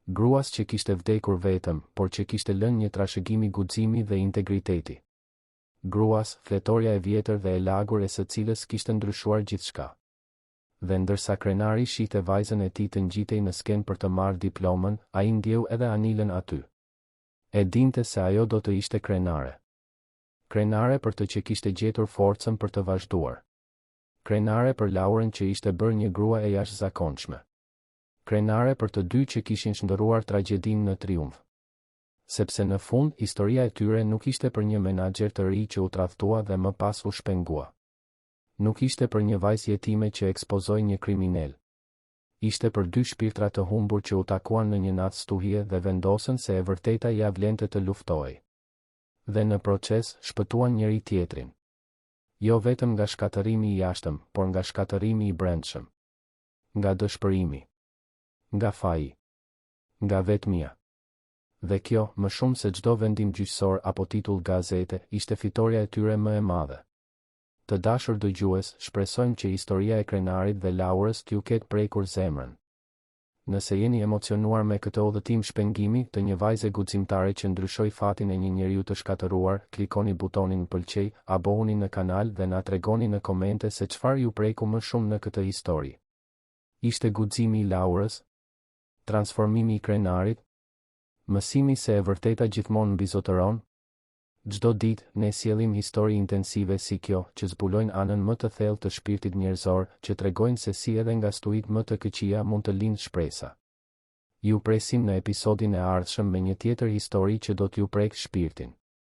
Gruas që kishte vdekur vetëm, por që kishte lënë një trashëgimi guximi dhe integriteti. Gruas, fletorja e vjetër dhe e lagur e së cilës kishte ndryshuar gjithçka. Dhe ndërsa krenari shihte vajzën e tij të ngjitej në skenë për të marrë diplomën, ai ndjeu edhe anilën aty. E dinte se ajo do të ishte krenare. Krenare për të që kishte gjetur forcën për të vazhduar. Krenare për Laurën që ishte bërë një grua e jashtëzakonshme. Krenare për të dy që kishin shndërruar tragjedinë në triumf. Sepse në fund, historia e tyre nuk ishte për një menaxher të ri që u tradhtua dhe më pas u shpengua. Nuk ishte për një vajzë jetime që ekspozoi një kriminal. Ishte për dy shpirtra të humbur që u takuan në një natë stuhie dhe vendosën se e vërteta ja vlente të luftojë. Dhe në proces shpëtuan njëri tjetrin. Jo vetëm nga shkatërimi i jashtëm, por nga shkatërimi i brendshëm. Nga dëshpërimi. Nga faji. Nga vetmia. Dhe kjo, më shumë se çdo vendim gjyqësor apo titull gazete, ishte fitoria e tyre më e madhe. Të dashur dëgjues, shpresojmë që historia e krenarit dhe Laurës t'ju ketë prekur zemrën. Nëse jeni emocionuar me këtë udhëtim shpengimi të një vajze guximtare që ndryshoi fatin e një njeriu të shkatëruar, klikoni butonin pëlqej, abohuni në kanal dhe na tregoni në komente se çfarë ju preku më shumë në këtë histori. Ishte guximi i Laurës? Transformimi i krenarit? Mësimi se e vërteta gjithmonë mbizotëron? Çdo ditë ne sjellim histori intensive si kjo, që zbulojnë anën më të thellë të shpirtit njerëzor, që tregojnë se si edhe nga stuit më të këqija mund të lindë shpresa. Ju presim në episodin e ardhshëm me një tjetër histori që do t'ju prek shpirtin.